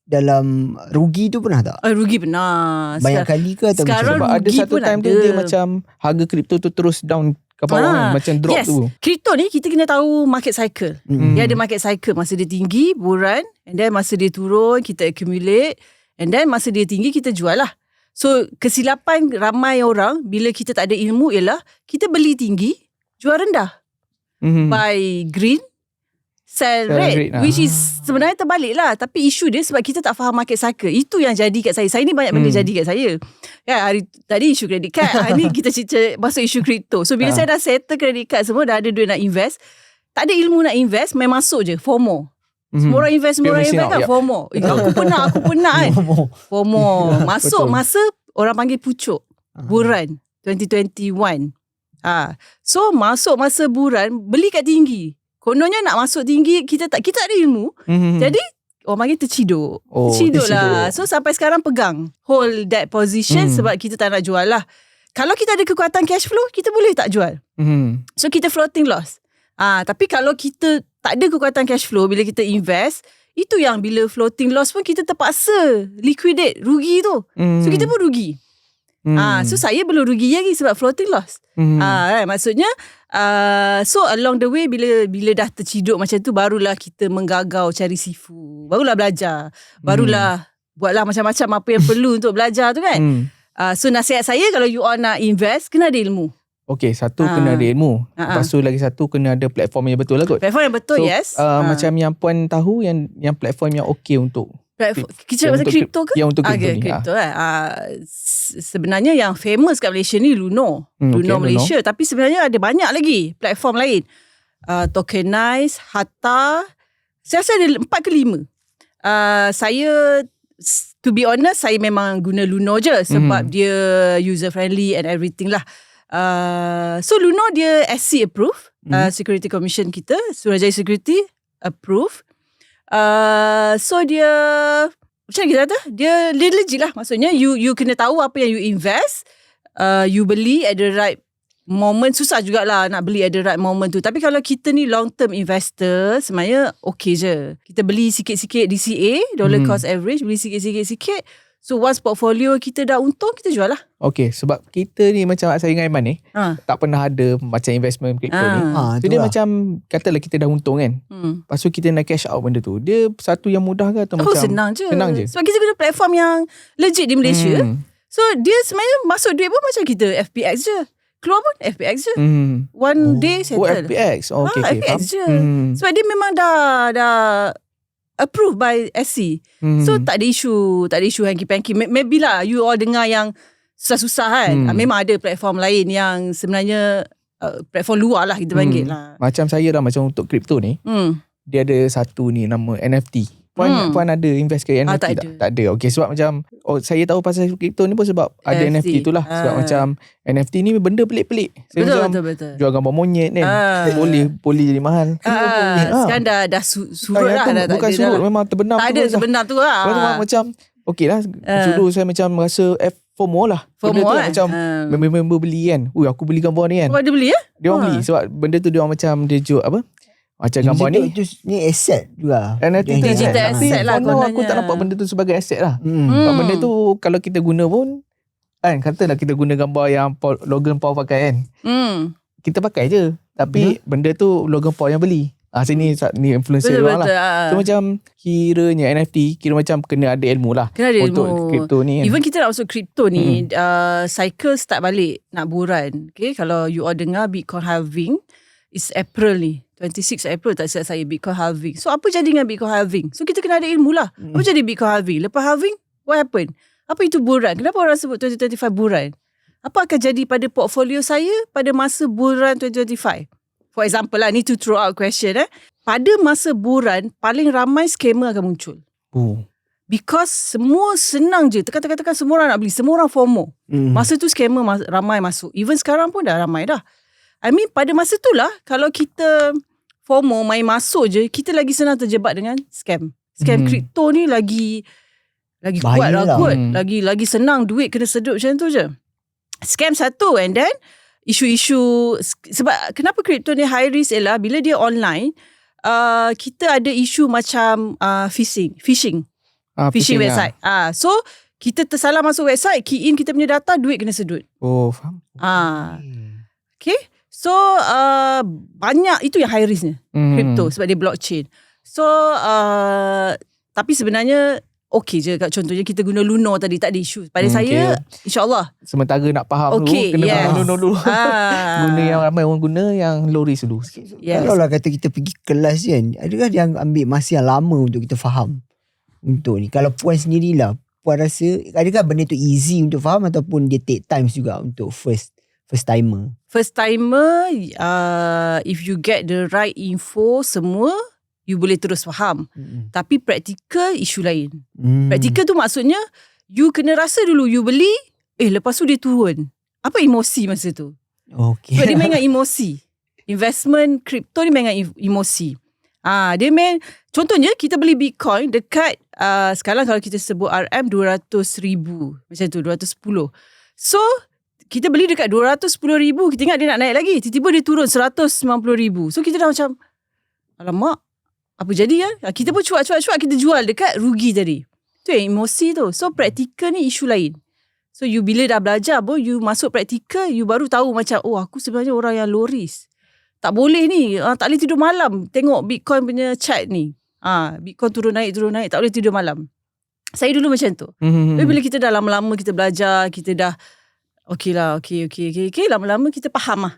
dalam rugi tu pernah tak? Rugi pernah. Banyak kali ke atau sekarang macam? Sebab ada satu time tu dia macam harga kripto tu terus down ke bawah kan, macam drop tu. Kripto ni kita kena tahu market cycle. Dia ada market cycle. Masa dia tinggi, buran. And then masa dia turun, kita accumulate. And then masa dia tinggi, kita jual lah. So kesilapan ramai orang bila kita tak ada ilmu ialah kita beli tinggi, jual rendah. Buy green, sell red, which is sebenarnya terbalik lah. Tapi isu dia sebab kita tak faham market cycle. Itu yang jadi kat saya. Saya ni banyak benda jadi kat saya. Ya, tadi isu credit card, hari ni kita cerita masuk isu kripto. So bila saya dah settle credit card semua, dah ada duit nak invest, tak ada ilmu nak invest, main masuk je, FOMO. Semua orang invest kan, FOMO. Aku penat kan. FOMO. Masuk masa orang panggil pucuk. Buran 2021. So masuk masa buran, beli kat tinggi. Kononnya nak masuk tinggi, kita tak ada ilmu. Jadi orang panggil terciduk. Terciduk lah. So sampai sekarang pegang, hold that position sebab kita tak nak jual lah. Kalau kita ada kekuatan cash flow, kita boleh tak jual. So kita floating loss. Tapi kalau kita tak ada kekuatan cash flow, bila kita invest, itu yang bila floating loss pun kita terpaksa liquidate, rugi tu. So kita pun rugi. So saya belum rugi lagi sebab floating loss. Maksudnya so along the way bila dah terciduk macam tu, barulah kita menggagau cari sifu, barulah belajar, barulah buatlah macam-macam apa yang perlu untuk belajar tu kan. So nasihat saya, kalau you all nak invest, kena ada ilmu. Okay, satu kena ada ilmu. Lepas tu lagi satu kena ada platform yang betul lah kot. Platform yang betul, so, yes. Macam yang Puan tahu yang platform yang okay untuk kita cakap pasal kripto ke? Yang untuk kripto ni. Kripto sebenarnya yang famous kat Malaysia ni Luno. Luno Malaysia. Tapi sebenarnya ada banyak lagi platform lain. Tokenize, Hatta. Saya rasa ada 4 ke 5. Saya, to be honest, saya memang guna Luno je. Sebab dia user friendly and everything lah. So Luno dia SC approve. Security Commission kita, Suruhanjaya Security approve. So dia macam kita kata, dia legit lah. Maksudnya you kena tahu apa yang you invest. You beli at the right moment. Susah jugalah nak beli at the right moment tu. Tapi kalau kita ni long term investor, sebenarnya okay je. Kita beli sikit-sikit DCA, dollar cost average, beli sikit-sikit. So once portfolio kita dah untung, kita jual lah. Okay, sebab kita ni macam saya dengan Aiman ni tak pernah ada macam investment crypto ni. So dia macam katalah kita dah untung kan. Lepas tu kita nak cash out benda tu. Dia satu yang mudah ke atau macam senang je. Sebab kita guna platform yang legit di Malaysia. So dia sebenarnya masuk duit pun macam kita FPX je. keluar pun FPX je. One day settle. FPX. Okay, FPX je. Sebab dia memang dah approved by SC. So tak ada isu hanky-panky. Maybe lah you all dengar yang susah-susah kan. Memang ada platform lain yang sebenarnya platform luar lah kita panggil lah. Macam saya dah, macam untuk kripto ni, dia ada satu ni nama NFT. Puan ada invest ke NFT tak ada. Okay, sebab macam saya tahu pasal kripto ni pun sebab ada NFT tu lah. Sebab macam NFT ni benda pelik-pelik. Betul. Jual gambar monyet kan. Boleh jadi mahal. Sekarang dah surut lah. Bukan surut, memang terbenam. Tak ada sebenar tu lah. Macam okay lah. Dulu saya macam rasa FOMO lah. Benda tu macam member beli kan. Aku beli gambar ni kan. Dia beli ya? Dia orang beli. Sebab benda tu dia orang macam dia jual apa, macam gambar ni ni aset juga. Digital asset lah. Aku tak nampak benda tu sebagai aset lah. Benda tu kalau kita guna pun kan, katalah kita guna gambar yang Logan Paul pakai kan, kita pakai je. Tapi benda tu Logan Paul yang beli. Sini ni influencer orang lah. So macam kiranya NFT kira macam kena ada ilmu lah. Kena ada untuk ilmu. Kripto ni kan. Even kita nak masuk kripto ni, cycle start balik nak buran. Okay, kalau you all dengar Bitcoin halving, it's April ni. 26 April tak silap saya Bitcoin halving. So apa jadi dengan Bitcoin halving? So kita kena ada ilmu lah. Apa jadi Bitcoin halving? Lepas halving, what happen? Apa itu buran? Kenapa orang sebut 2025 buran? Apa akan jadi pada portfolio saya pada masa buran 2025? For example lah, ni to throw out question pada masa buran, paling ramai scammer akan muncul. Because semua senang je. Tekan semua orang nak beli. Semua orang FOMO. Masa tu scammer ramai masuk. Even sekarang pun dah ramai dah. I mean pada masa tu lah, kalau kita FOMO main masuk je, kita lagi senang terjebak dengan scam. Scam kripto ni lagi kuat lah kot. Lagi senang duit kena sedut macam tu je. Scam satu, and then isu-isu. Sebab kenapa kripto ni high risk ialah bila dia online, kita ada isu macam phishing website. So kita tersalah masuk website, key in kita punya data, duit kena sedut. Faham. Okay. So banyak itu yang high risknya crypto sebab dia blockchain. So tapi sebenarnya okey je. Contohnya kita guna Luno tadi, tak ada isu. Pada saya insyaAllah. Sementara nak faham dulu, kena faham Luno dulu. Guna yang ramai orang guna, yang low risk dulu. Kalau lah kata kita pergi kelas kan, adakah dia ambil masa yang lama untuk kita faham untuk ni? Kalau puan sendirilah, puan rasa adakah benda tu easy untuk faham ataupun dia take time juga untuk first timer? First timer, if you get the right info semua, you boleh terus faham. Tapi praktikal isu lain. Praktikal tu maksudnya you kena rasa dulu, you beli, lepas tu dia turun. Apa emosi masa tu? Okay. Sebab dia main dengan emosi. Investment crypto ni main dengan emosi. Dia main, contohnya kita beli Bitcoin dekat sekarang kalau kita sebut RM 200,000 macam tu, 210. So kita beli dekat 210,000, kita ingat dia nak naik lagi, tiba-tiba dia turun 190,000. So kita dah macam, alamak, apa jadi kan? Kita pun cuak kita jual dekat rugi tadi. Tu yang emosi tu. So praktikal ni isu lain. So you bila dah belajar pun, you masuk praktikal, you baru tahu macam, aku sebenarnya orang yang low risk. Tak boleh ni, tak boleh tidur malam tengok Bitcoin punya chart ni. Bitcoin turun naik, tak boleh tidur malam. Saya dulu macam tu. Tapi bila kita dah lama-lama kita belajar, kita dah okey, lama-lama kita faham lah.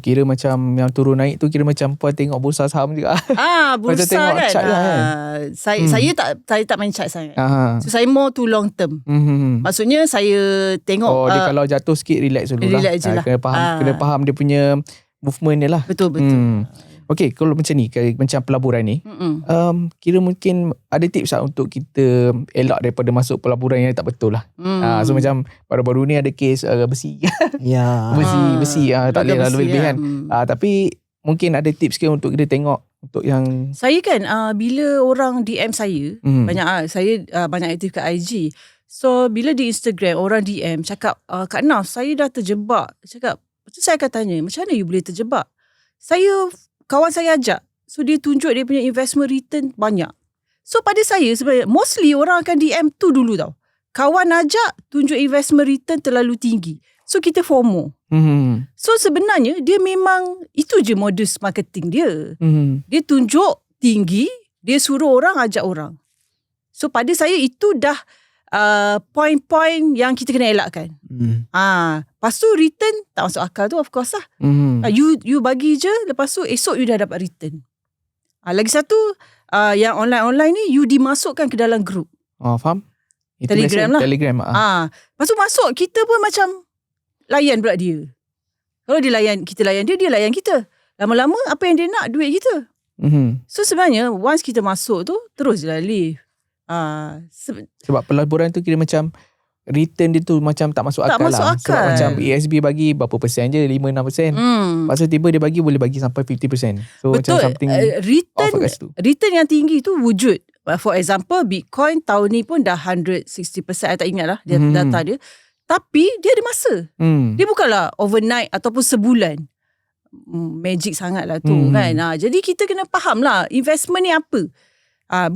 Kira macam yang turun naik tu, kira macam puan tengok bursa saham juga. Bursa tengok kan. Chart kan? Saya tak main chart sangat. So saya more to long term. Maksudnya saya tengok. Dia kalau jatuh sikit relax dulu lah. Kena faham dia punya movement dia lah. Betul. Okay, kalau macam ni, macam pelaburan ni, kira mungkin ada tips tak untuk kita elak daripada masuk pelaburan yang tak betul lah. So macam baru-baru ni ada kes besi. Besi tak boleh lah lebih kan. Tapi mungkin ada tips ke untuk kita tengok untuk yang... Saya kan, bila orang DM saya, saya banyak aktif kat IG. So bila di Instagram orang DM cakap, Kak Naf, saya dah terjebak. Cakap, saya akan tanya, macam mana you boleh terjebak? Kawan saya ajak. So dia tunjuk dia punya investment return banyak. So pada saya sebenarnya mostly orang akan DM tu dulu tau. Kawan ajak tunjuk investment return terlalu tinggi. So kita FOMO. So sebenarnya dia memang itu je modus marketing dia. Dia tunjuk tinggi, dia suruh orang ajak orang. So pada saya itu dah point-point yang kita kena elakkan. Lepas tu return tak masuk akal tu, of course lah. You bagi je, lepas tu esok you dah dapat return. Lagi satu, yang online-online ni you dimasukkan ke dalam group. Faham? Itu Telegram lah. Telegram. Lepas tu masuk, kita pun macam layan pula dia. Kalau dia layan, kita layan dia layan kita. Lama-lama apa yang dia nak, duit kita. So sebenarnya once kita masuk tu, terus je lah live. Sebab pelaburan tu kira macam return dia tu macam tak masuk akal lah. Sebab macam ASB bagi berapa persen je, 5-6%. Lepas tu tiba dia boleh bagi sampai 50%. So betul. Macam something return yang tinggi tu wujud. For example, Bitcoin tahun ni pun dah 160%. I tak ingat lah data dia. Tapi dia ada masa. Dia bukanlah overnight ataupun sebulan. Magic sangat lah tu kan. Jadi kita kena faham lah investment ni apa.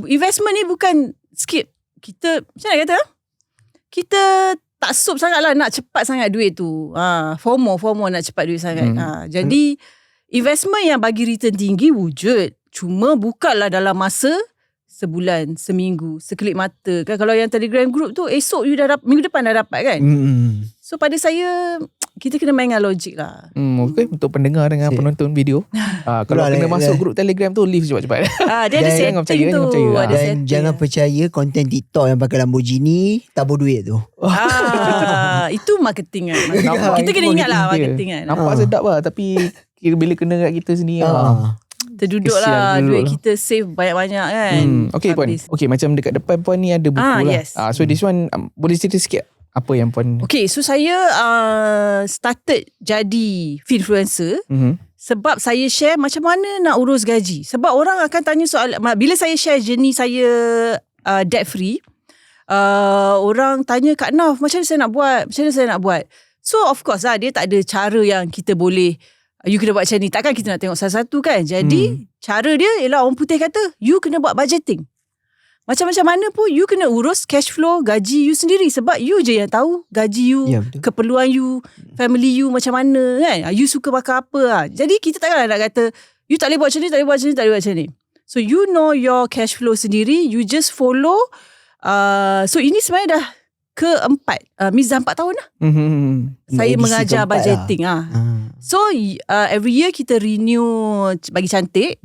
Investment ni bukan skip. Kita macam mana kata? Kita tak sup sangat lah nak cepat sangat duit tu. FOMO nak cepat duit sangat. Jadi investment yang bagi return tinggi wujud. Cuma bukanlah dalam masa sebulan, seminggu, sekelip mata kan. Kalau yang Telegram group tu esok you dah dapat, minggu depan dah dapat kan. So pada saya kita kena main dengan logik lah. Okay, untuk pendengar dengan penonton video, kalau kena masuk grup Telegram tu leave cepat-cepat. Dia ada setting tu. Dan jangan percaya konten TikTok yang pakai Lamborghini tabur duit tu. Itu marketing kan. Kita kena ingat lah marketing kan. Nampak sedap lah, tapi bila kena kat kita sendiri terduduk lah duit kita save banyak-banyak kan. Okay Puan, macam dekat depan Puan ni ada buku lah. Yes. So this one boleh cerita sikit apa yang Puan. Okay, so saya started jadi influencer sebab saya share macam mana nak urus gaji. Sebab orang akan tanya soal, bila saya share journey saya debt free, orang tanya, Kak Naf, macam mana saya nak buat? So of course lah, dia tak ada cara yang kita boleh you kena buat macam ni. Takkan kita nak tengok satu-satu kan. Jadi cara dia ialah orang putih kata, you kena buat budgeting. Macam-macam mana pun you kena urus cash flow gaji you sendiri. Sebab you je yang tahu gaji you, keperluan you, family you macam mana kan. You suka makan apa. Jadi kita takkan nak kata you tak boleh buat macam ni, tak boleh buat macam ni. So you know your cash flow sendiri. You just follow. So ini sebenarnya dah keempat. Miss dah 4 tahun lah. Saya mengajar budgeting. So every year kita renew bagi cantik,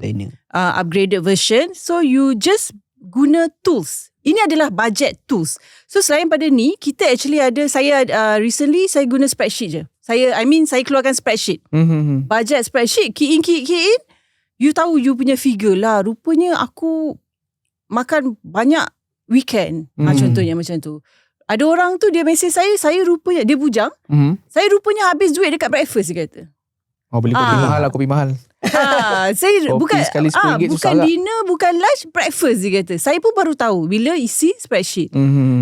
upgraded version. So you just guna tools. Ini adalah budget tools. So selain pada ni, kita actually ada, saya recently saya guna spreadsheet je. Saya keluarkan spreadsheet. Budget spreadsheet, key in. You tahu you punya figure lah. Rupanya aku makan banyak weekend. Contohnya macam tu. Ada orang tu dia mesej saya rupanya, dia bujang. Saya rupanya habis duit dekat breakfast, dia kata. Beli kopi mahal lah, kopi mahal. Saya kopi bukan bukan dinner, bukan lunch, breakfast, dia kata. Saya pun baru tahu bila isi spreadsheet.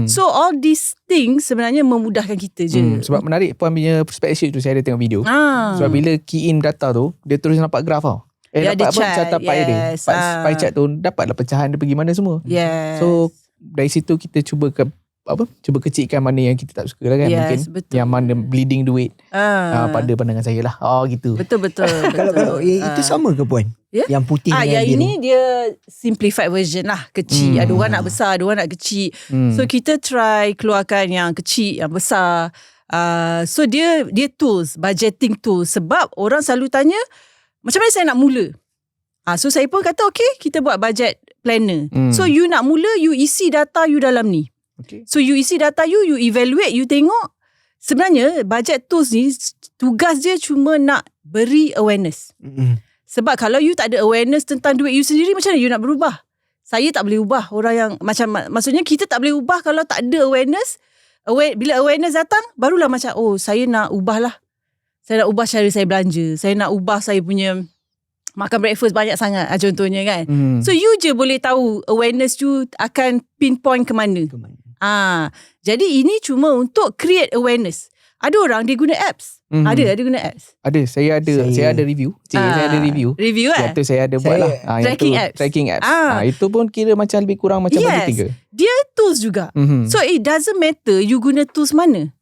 So all these things sebenarnya memudahkan kita je. Sebab menarik Puan punya spreadsheet tu, saya ada tengok video. Sebab bila key in data tu, dia terus nampak graf tau. Dapat chart pie dia. Pie chart tu dapatlah pecahan dia pergi mana semua. So dari situ kita cuba kecilkan mana yang kita tak suka lah kan. Mungkin betul. Yang mana bleeding duit pada pandangan saya lah. Gitu. Betul. Kalau itu sama ke Puan? Yang putih dengan yang biru. ini dia simplified version lah. Kecil. Ada orang nak besar, ada orang nak kecil. So kita try keluarkan yang kecil, yang besar. So dia tools, budgeting tools. Sebab orang selalu tanya, macam mana saya nak mula? So saya pun kata okay, kita buat budget planner. So you nak mula, you isi data you dalam ni. So you isi data you evaluate, you tengok. Sebenarnya budget tools ni tugas dia cuma nak beri awareness. Sebab kalau you tak ada awareness tentang duit you sendiri, macam mana you nak berubah? Saya tak boleh ubah orang yang maksudnya kita tak boleh ubah kalau tak ada awareness. Bila awareness datang, barulah macam saya nak ubah lah. Saya nak ubah cara saya belanja. Saya nak ubah saya punya makan breakfast banyak sangat contohnya kan. So you je boleh tahu awareness you akan pinpoint ke mana. Jadi ini cuma untuk create awareness. Ada orang dia guna apps. Ada guna apps. Saya ada review. Saya ada review. Itu saya ada buat lah. Tracking apps. Itu pun kira macam lebih kurang macam budgeting ke? Dia tools juga. So it doesn't matter you guna tools mana.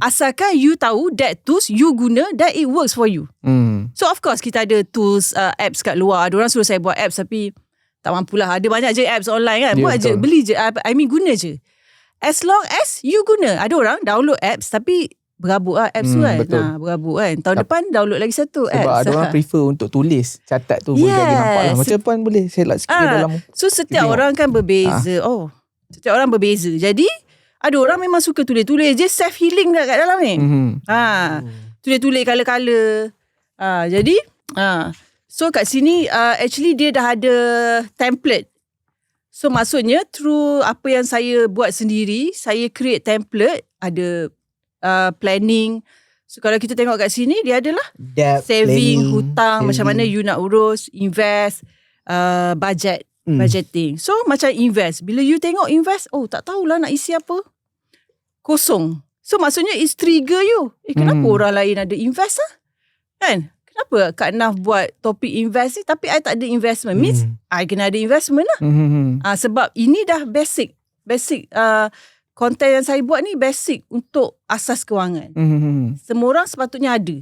Asalkan you tahu that tools you guna, that it works for you. So of course kita ada tools apps kat luar. Ada orang suruh saya buat apps tapi tak mampulah. Ada banyak je apps online kan. Buat je, beli je. Guna je. as long as you guna. Ada orang download apps tapi berabuk lah apps tu kan. Betul. Berabuk kan. Tahun depan download lagi satu apps. Sebab ada orang prefer untuk tulis. Catat tu boleh jadi nampak lah. Macam pun boleh select sikit dalam. So setiap orang kan berbeza. Setiap orang berbeza. Jadi ada orang memang suka tulis-tulis je, self healing kat dalam ni. Tulis-tulis color-color. Jadi so kat sini actually dia dah ada template. So maksudnya through apa yang saya buat sendiri, saya create template, ada planning. So kalau kita tengok kat sini, dia adalah saving, hutang, macam mana you nak urus, invest, budgeting. So macam invest, bila you tengok invest, tak tahulah nak isi apa, kosong. So maksudnya it's trigger you. Kenapa orang lain ada invest lah? Kan? Kenapa Kak Naf buat topik invest ni tapi I tak ada investment? Means I kena ada investment lah. Sebab ini dah basic konten yang saya buat ni basic untuk asas kewangan. Semua orang sepatutnya ada.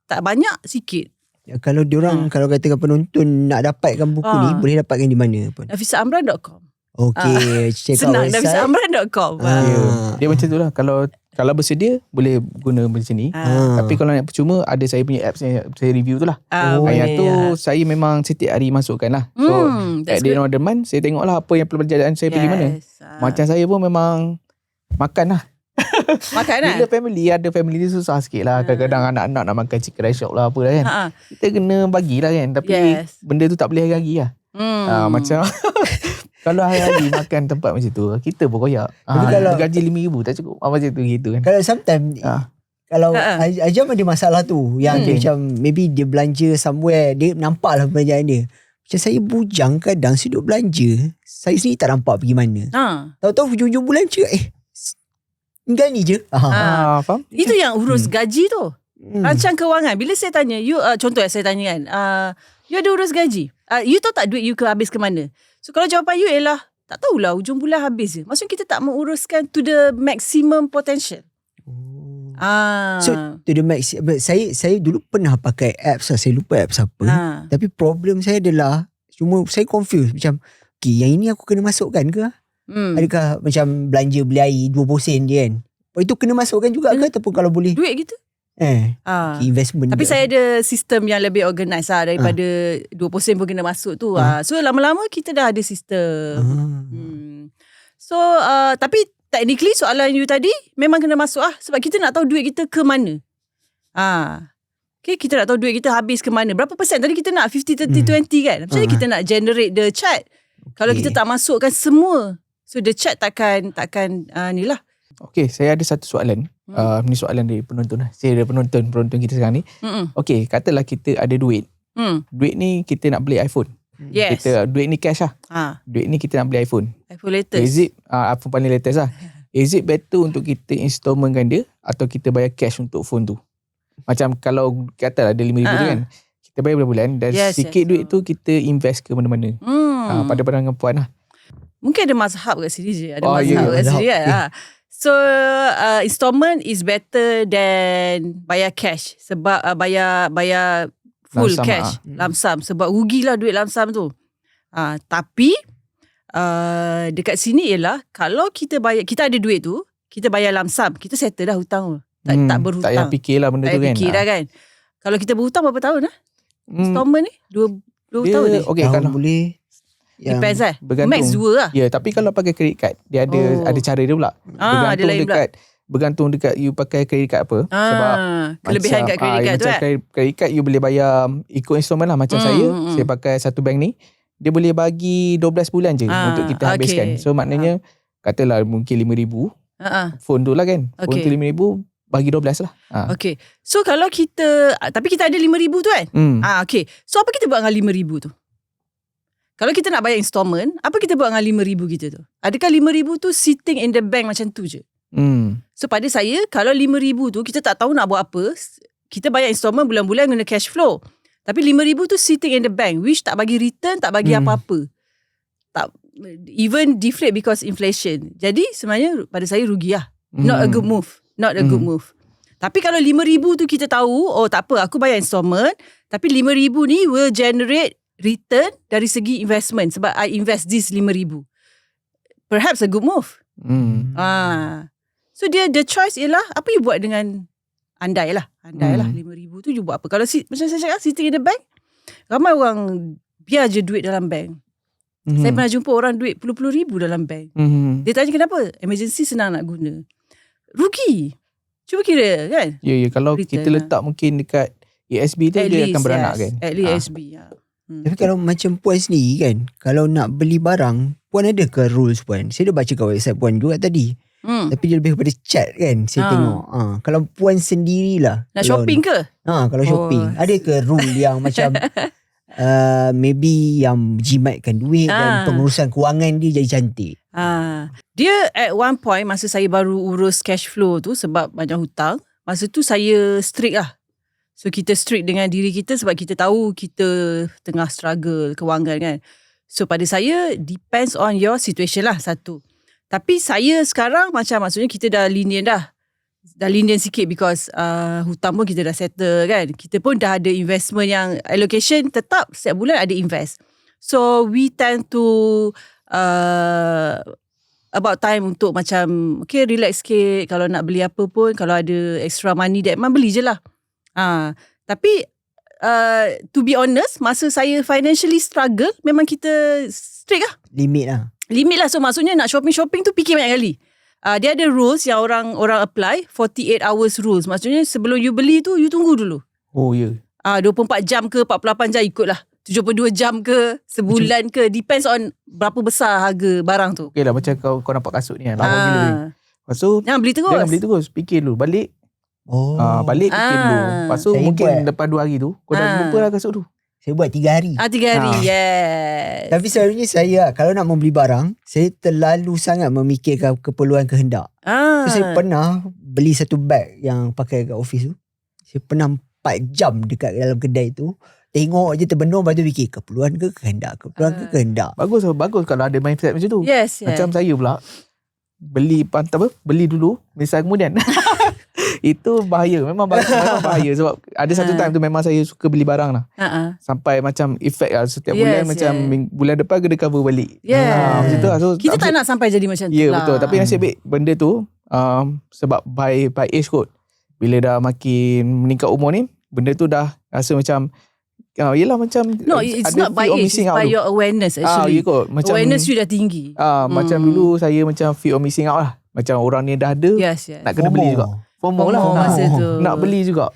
Tak banyak, sikit. Ya, kalau diorang kalau katakan penonton nak dapatkan buku ni, boleh dapatkan di mana pun? NafisaAmran.com. Okay, check out senang, website. NafisaAmran.com. Dia macam tu lah. Kalau bersedia boleh guna macam ni. Tapi kalau nak percuma, ada saya punya apps yang saya review tu lah. Yang tu saya memang setiap hari masukkan lah. So at the end of the month, saya tengok lah apa yang pelajaran saya pergi mana. Macam saya pun memang makan lah. Makan lah. Bila ada family ni susah sikit lah. Kadang-kadang anak-anak nak makan chicken rice shop lah apa lah kan. Kita kena bagilah kan. Tapi benda tu tak boleh hari-hari lah. Macam kalau hari-hari makan tempat macam tu, kita pun koyak. Kalau gaji RM5,000 tak cukup. Macam tu gitu kan. Kalau sometimes kalau Ajam ada masalah tu, yang macam maybe dia belanja somewhere, dia nampak lah belanjaan dia. Macam saya bujang kadang saya duduk belanja, saya sendiri tak nampak pergi mana. Tahu-tahu hujung-hujung bulan cakap tinggal ni je. Faham? Itu yang urus gaji tu. Rancang kewangan. Bila saya tanya, you contoh yang saya tanya kan, you ada urus gaji. You tahu tak duit you habis ke mana? So kalau jawapan you ialah tak tahulah, hujung bulan habis je. Maksudnya kita tak menguruskan to the maximum potential. So to the max. Saya dulu pernah pakai apps lah, saya lupa apps apa. Tapi problem saya adalah cuma saya confused macam yang ini aku kena masukkan ke? Adakah macam belanja beli air 20 sen je kan? Itu kena masukkan juga ke ataupun kalau boleh duit gitu? Investment. Tapi saya ada sistem yang lebih organize lah daripada 20% pun kena masuk tu. So lama-lama kita dah ada sistem. So tapi technically soalan you tadi memang kena masuk sebab kita nak tahu duit kita ke mana. Okay, kita nak tahu duit kita habis ke mana. Berapa persen tadi kita nak 50, 30, 20 kan? Macam mana kita nak generate the chart kalau kita tak masukkan semua? So the chart takkan ni lah. Okay, saya ada satu soalan. Ni soalan dari penonton lah. Saya ada penonton kita sekarang ni. Okay, katalah kita ada duit. Duit ni kita nak beli iPhone. Yes. Duit ni cash lah. Duit ni kita nak beli iPhone. iPhone latest. Is it iPhone paling latest lah. Is it better untuk kita installmentkan dia atau kita bayar cash untuk phone tu? Macam kalau katalah ada RM5,000 tu kan, kita bayar bulan-bulan dan sikit duit tu kita invest ke mana-mana. Pada pandangan puan lah. Mungkin ada mazhab kat sini je. Ada mazhab kat sini kan. So installment is better than bayar cash. Sebab bayar full lump cash, lump sum. Sebab rugilah duit lump sum tu. Tapi dekat sini ialah kalau kita bayar, kita ada duit tu, kita bayar lump sum, kita settle dah hutang tu. Tak berhutang. Tak payah fikir lah benda tu kan. Tak fikir dah kan. Kalau kita berhutang berapa tahun lah? Installment ni 2 tahun ni. Okay, kalau boleh. Depends lah. Bergantung. Max 2 lah. Ya, tapi kalau pakai credit card, dia ada cara dia pula. Ada lain pula. Bergantung dekat you pakai credit card apa. Sebab kelebihan kat credit card tu macam credit card you boleh bayar ikut installment lah. Macam saya pakai satu bank ni, dia boleh bagi 12 bulan je untuk kita habiskan. So maknanya katalah mungkin RM5,000 phone tu lah kan. Phone tu RM5,000 bagi 12 lah. Okay. So kalau kita, tapi kita ada RM5,000 tu kan? Okay. So apa kita buat dengan RM5,000 tu? Kalau kita nak bayar installment, apa kita buat dengan RM5,000 kita tu? Adakah RM5,000 tu sitting in the bank macam tu je? So pada saya, kalau RM5,000 tu kita tak tahu nak buat apa, kita bayar installment bulan-bulan guna cash flow. Tapi RM5,000 tu sitting in the bank, which tak bagi return, tak bagi apa-apa. Tak, even deflate because inflation. Jadi sebenarnya pada saya rugi lah. Not a good move. Not a good move. Tapi kalau RM5,000 tu kita tahu, tak apa, aku bayar installment, tapi RM5,000 ni will generate return dari segi investment sebab I invest this RM5,000. Perhaps a good move. So the choice ialah apa you buat dengan andai lah 5,000 tu you buat apa. Kalau macam saya cakap sitting in the bank, ramai orang biar je duit dalam bank. Saya pernah jumpa orang duit puluh-puluh ribu dalam bank. Dia tanya kenapa? Emergency senang nak guna. Rugi. Cuba kira kan. Ya kalau return kita letak mungkin dekat ASB tu at dia least, akan beranak kan. At least ASB. Tapi kalau macam Puan sendiri kan, kalau nak beli barang, Puan ada ke rules Puan? Saya dah baca kat website Puan juga tadi. Tapi dia lebih kepada chat kan, saya tengok. Kalau Puan sendirilah. Nak shopping ke? Kalau shopping. Ada ke rule yang macam maybe yang jimatkan duit dan pengurusan kewangan dia jadi cantik? Dia at one point masa saya baru urus cash flow tu sebab banyak hutang, masa tu saya strict lah. So kita strict dengan diri kita sebab kita tahu kita tengah struggle kewangan kan. So pada saya depends on your situation lah satu. Tapi saya sekarang maksudnya kita dah lenient dah. Dah lenient sikit because hutang pun kita dah settle kan. Kita pun dah ada investment yang allocation tetap setiap bulan ada invest. So we tend to about time untuk macam okay relax sikit. Kalau nak beli apa pun, kalau ada extra money that memang beli je lah. Tapi to be honest, masa saya financially struggle, memang kita strict lah. Limit lah. So maksudnya nak shopping tu fikir banyak kali. Dia ada rules yang orang apply, 48 hours rules. Maksudnya sebelum you beli tu, you tunggu dulu. Oh ya. 24 jam ke 48 jam ikut lah. 72 jam ke sebulan ke, depends on berapa besar harga barang tu. Okay lah, macam kau nampak kasut ni kan, lama gila ni. Lepas tu jangan beli terus, fikir dulu. Balik fikir dulu. Lepas tu mungkin lepas 2 hari tu kau dah lupa lah kasut tu. Saya buat 3 hari. 3 hari, yes. Tapi selalunya saya kalau nak membeli barang, saya terlalu sangat memikirkan keperluan kehendak. So, saya pernah beli satu bag yang pakai kat office tu. Saya pernah 4 jam dekat dalam kedai tu. Tengok je terbendung, lepas tu fikir keperluan ke kehendak. Bagus kalau ada mindset macam tu. Yes. Ya. Macam saya pula beli dulu, misal kemudian. Itu bahaya. Memang bahaya. Sebab ada satu time tu memang saya suka beli barang lah. Sampai macam efek lah. Setiap bulan macam bulan depan kena cover balik. Macam tu lah. So, kita tak nak sampai jadi macam tu lah. Ya betul. Tapi nasib baik benda tu sebab by age kot. Bila dah makin meningkat umur ni, benda tu dah rasa macam yelah macam no, it's not by age, it's by your awareness actually. Macam, awareness you dah tinggi. Macam dulu saya macam fear of missing out lah. Macam orang ni dah ada, nak kena beli juga. FOMO lah masa tu. Nak beli juga.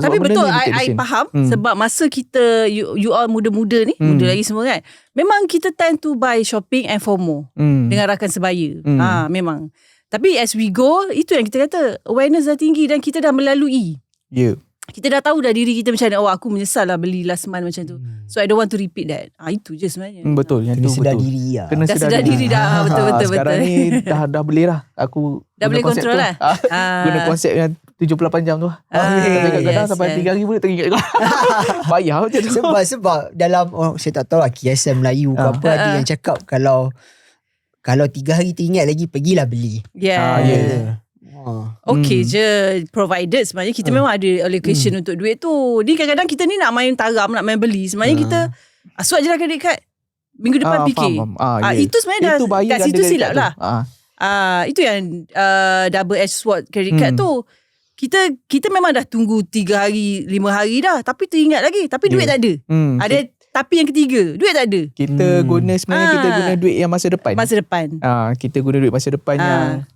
Tapi betul, I faham. Sebab masa kita you all muda-muda ni, muda lagi semua kan, memang kita tend to buy shopping and FOMO dengan rakan sebaya. Memang. Tapi as we go, itu yang kita kata, awareness dah tinggi dan kita dah melalui. Ya. Kita dah tahu dah diri kita macam mana. Aku menyesal lah beli last month macam tu. So I don't want to repeat that. Itu je sebenarnya. Betul. Kena sedar diri lah. Dah sedar diri dah. Betul. Sekarang ni dah boleh lah. Aku dah boleh kontrol lah. Guna konsep yang 78 jam tu. Tapi kadang-kadang sampai 3 hari pun teringat juga. Payah macam tu. Sebab dalam saya tak tahu lah kiasan Melayu ke apa, ada yang cakap kalau 3 hari teringat lagi, pergilah beli. Okay je, provided sebenarnya kita memang ada allocation untuk duit tu. Ni kadang-kadang kita ni nak main taram, nak main beli. Sebenarnya kita suat je lah credit card. Minggu depan fikir. Itu sebenarnya itu dah kat situ silap lah. Itu yang double edge sword credit card tu. Kita memang dah tunggu 3 hari 5 hari dah, tapi teringat lagi, tapi duit tak ada. Ada tapi yang ketiga, duit tak ada. Kita guna sebenarnya kita guna duit yang masa depan. Kita guna duit masa depan yang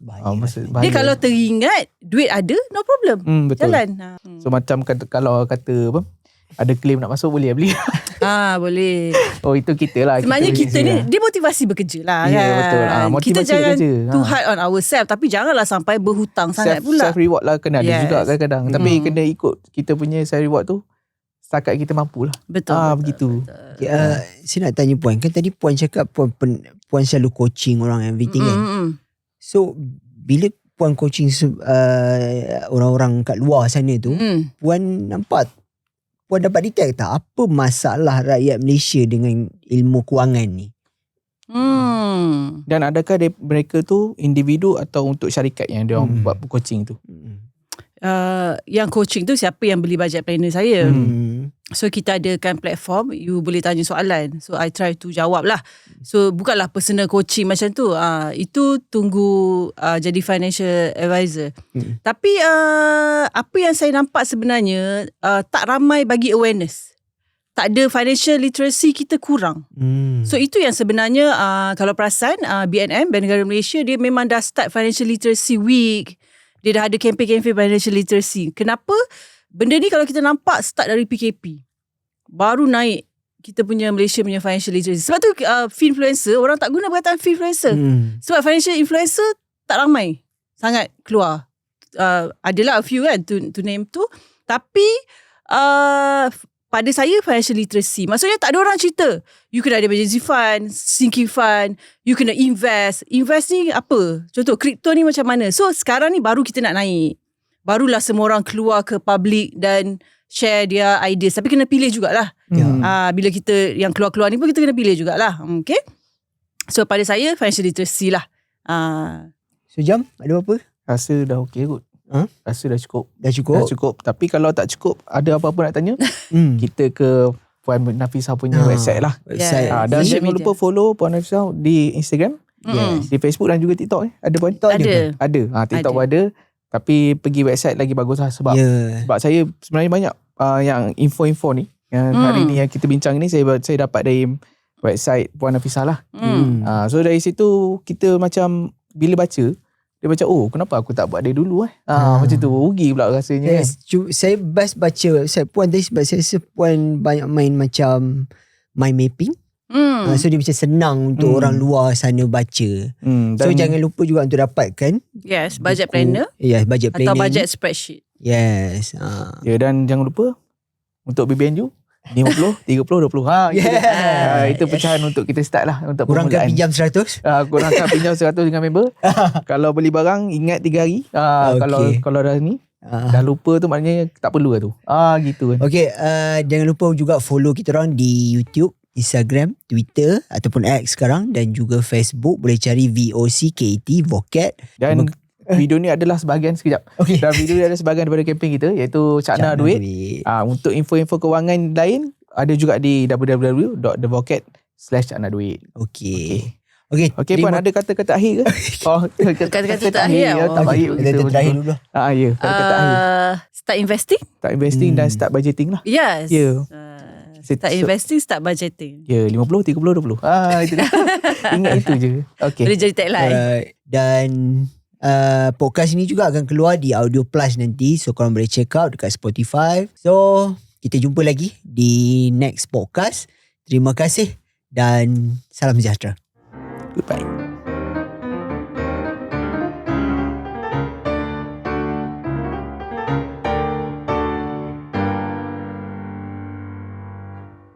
dia kalau teringat duit ada, no problem. Betul. Jalan. So macam kalau kata apa, ada claim nak masuk, boleh beli. Boleh. Itu kita lah. Sebenarnya kita ni dia motivasi bekerja lah kan. Betul. Kita jangan too hard on ourselves, tapi janganlah sampai berhutang sangat pula. Self reward lah kena ada juga kadang-kadang. Tapi kena ikut kita punya self reward tu setakat kita mampu lah. Betul. Begitu. Saya nak tanya Puan, kan tadi Puan cakap Puan selalu coaching orang everything kan. So bila Puan coaching orang-orang kat luar sana tu, Puan nampak, Puan dapat detect tak apa masalah rakyat Malaysia dengan ilmu kewangan ni? Dan adakah mereka tu individu atau untuk syarikat yang dia buat coaching tu? yang coaching tu siapa yang beli budget planner saya. So kita adakan platform, you boleh tanya soalan. So I try to jawab lah. So bukanlah personal coaching macam tu. Itu tunggu jadi financial advisor. Tapi apa yang saya nampak sebenarnya tak ramai bagi awareness. Tak ada financial literacy, kita kurang. So itu yang sebenarnya kalau perasan BNM, Bank Negara Malaysia, dia memang dah start financial literacy week. Dia dah ada campaign-campaign financial literacy. Kenapa? Benda ni kalau kita nampak start dari PKP. Baru naik kita punya Malaysia punya financial literacy. Sebab tu finfluencer, orang tak guna perkataan finfluencer. Sebab financial influencer tak ramai sangat keluar. Adalah a few kan to name tu. Tapi pada saya financial literacy, maksudnya tak ada orang cerita. You kena ada emergency fund, sinking fund, you kena invest. Invest ni apa? Contoh kripto ni macam mana? So sekarang ni baru kita nak naik. Barulah semua orang keluar ke public dan share dia ideas. Tapi kena pilih jugalah. Bila kita yang keluar-keluar ni pun kita kena pilih jugalah. Okay. So pada saya financial literacy lah. So Jam, ada apa? Rasa dah okey kot. Rasa dah cukup. Dah cukup? Tapi kalau tak cukup, ada apa-apa nak tanya, kita ke Puan Nafisah punya website lah. Dan jangan lupa follow Puan Nafisah di Instagram, di Facebook dan juga TikTok. Ada Puan? Ada. TikTok pun ada. Tapi pergi website lagi bagus lah. Sebab saya sebenarnya banyak yang info-info ni yang hari ni yang kita bincang ni, saya dapat dari website Puan Nafisah lah. So dari situ kita macam bila baca, dia macam kenapa aku tak buat dari dulu macam tu, rugi pula rasanya. Saya best baca website Puan tadi sebab saya rasa Puan banyak main macam mind mapping. So dia macam senang untuk orang luar sana baca. So jangan lupa juga untuk dapatkan budget planner. Budget planner atau budget spreadsheet. Dan jangan lupa untuk BBNU 50, 30, 20. Itu pecahan untuk kita start lah, untuk kurangkan pinjam 100. Kurangkan pinjam 100 dengan member. Kalau beli barang, ingat 3 hari. Kalau dah ni dah lupa tu maknanya tak perlu lah tu. Gitu kan. Okay, jangan lupa juga follow kita orang di YouTube, Instagram, Twitter ataupun X sekarang, dan juga Facebook. Boleh cari VOCKET, Vocat. Dan video ni adalah sebahagian dan video ni adalah sebahagian daripada kempen kita, iaitu Cakna Duit. Untuk info-info kewangan lain ada juga di www.thevocat.com/Cakna Duit. Okay, Puan, ada kata-kata akhir ke? Kata-kata terakhir. Tak baik. Kata terakhir dulu. Kata-kata akhir. Start investing. Dan start budgeting lah. Yes. Start investing, start budgeting. 50, 30, 20. Itu dah. Ingat itu je. Boleh jadi tagline. Dan podcast ini juga akan keluar di Audio Plus nanti. So korang boleh check out dekat Spotify. So kita jumpa lagi di next podcast. Terima kasih dan salam sejahtera. Goodbye.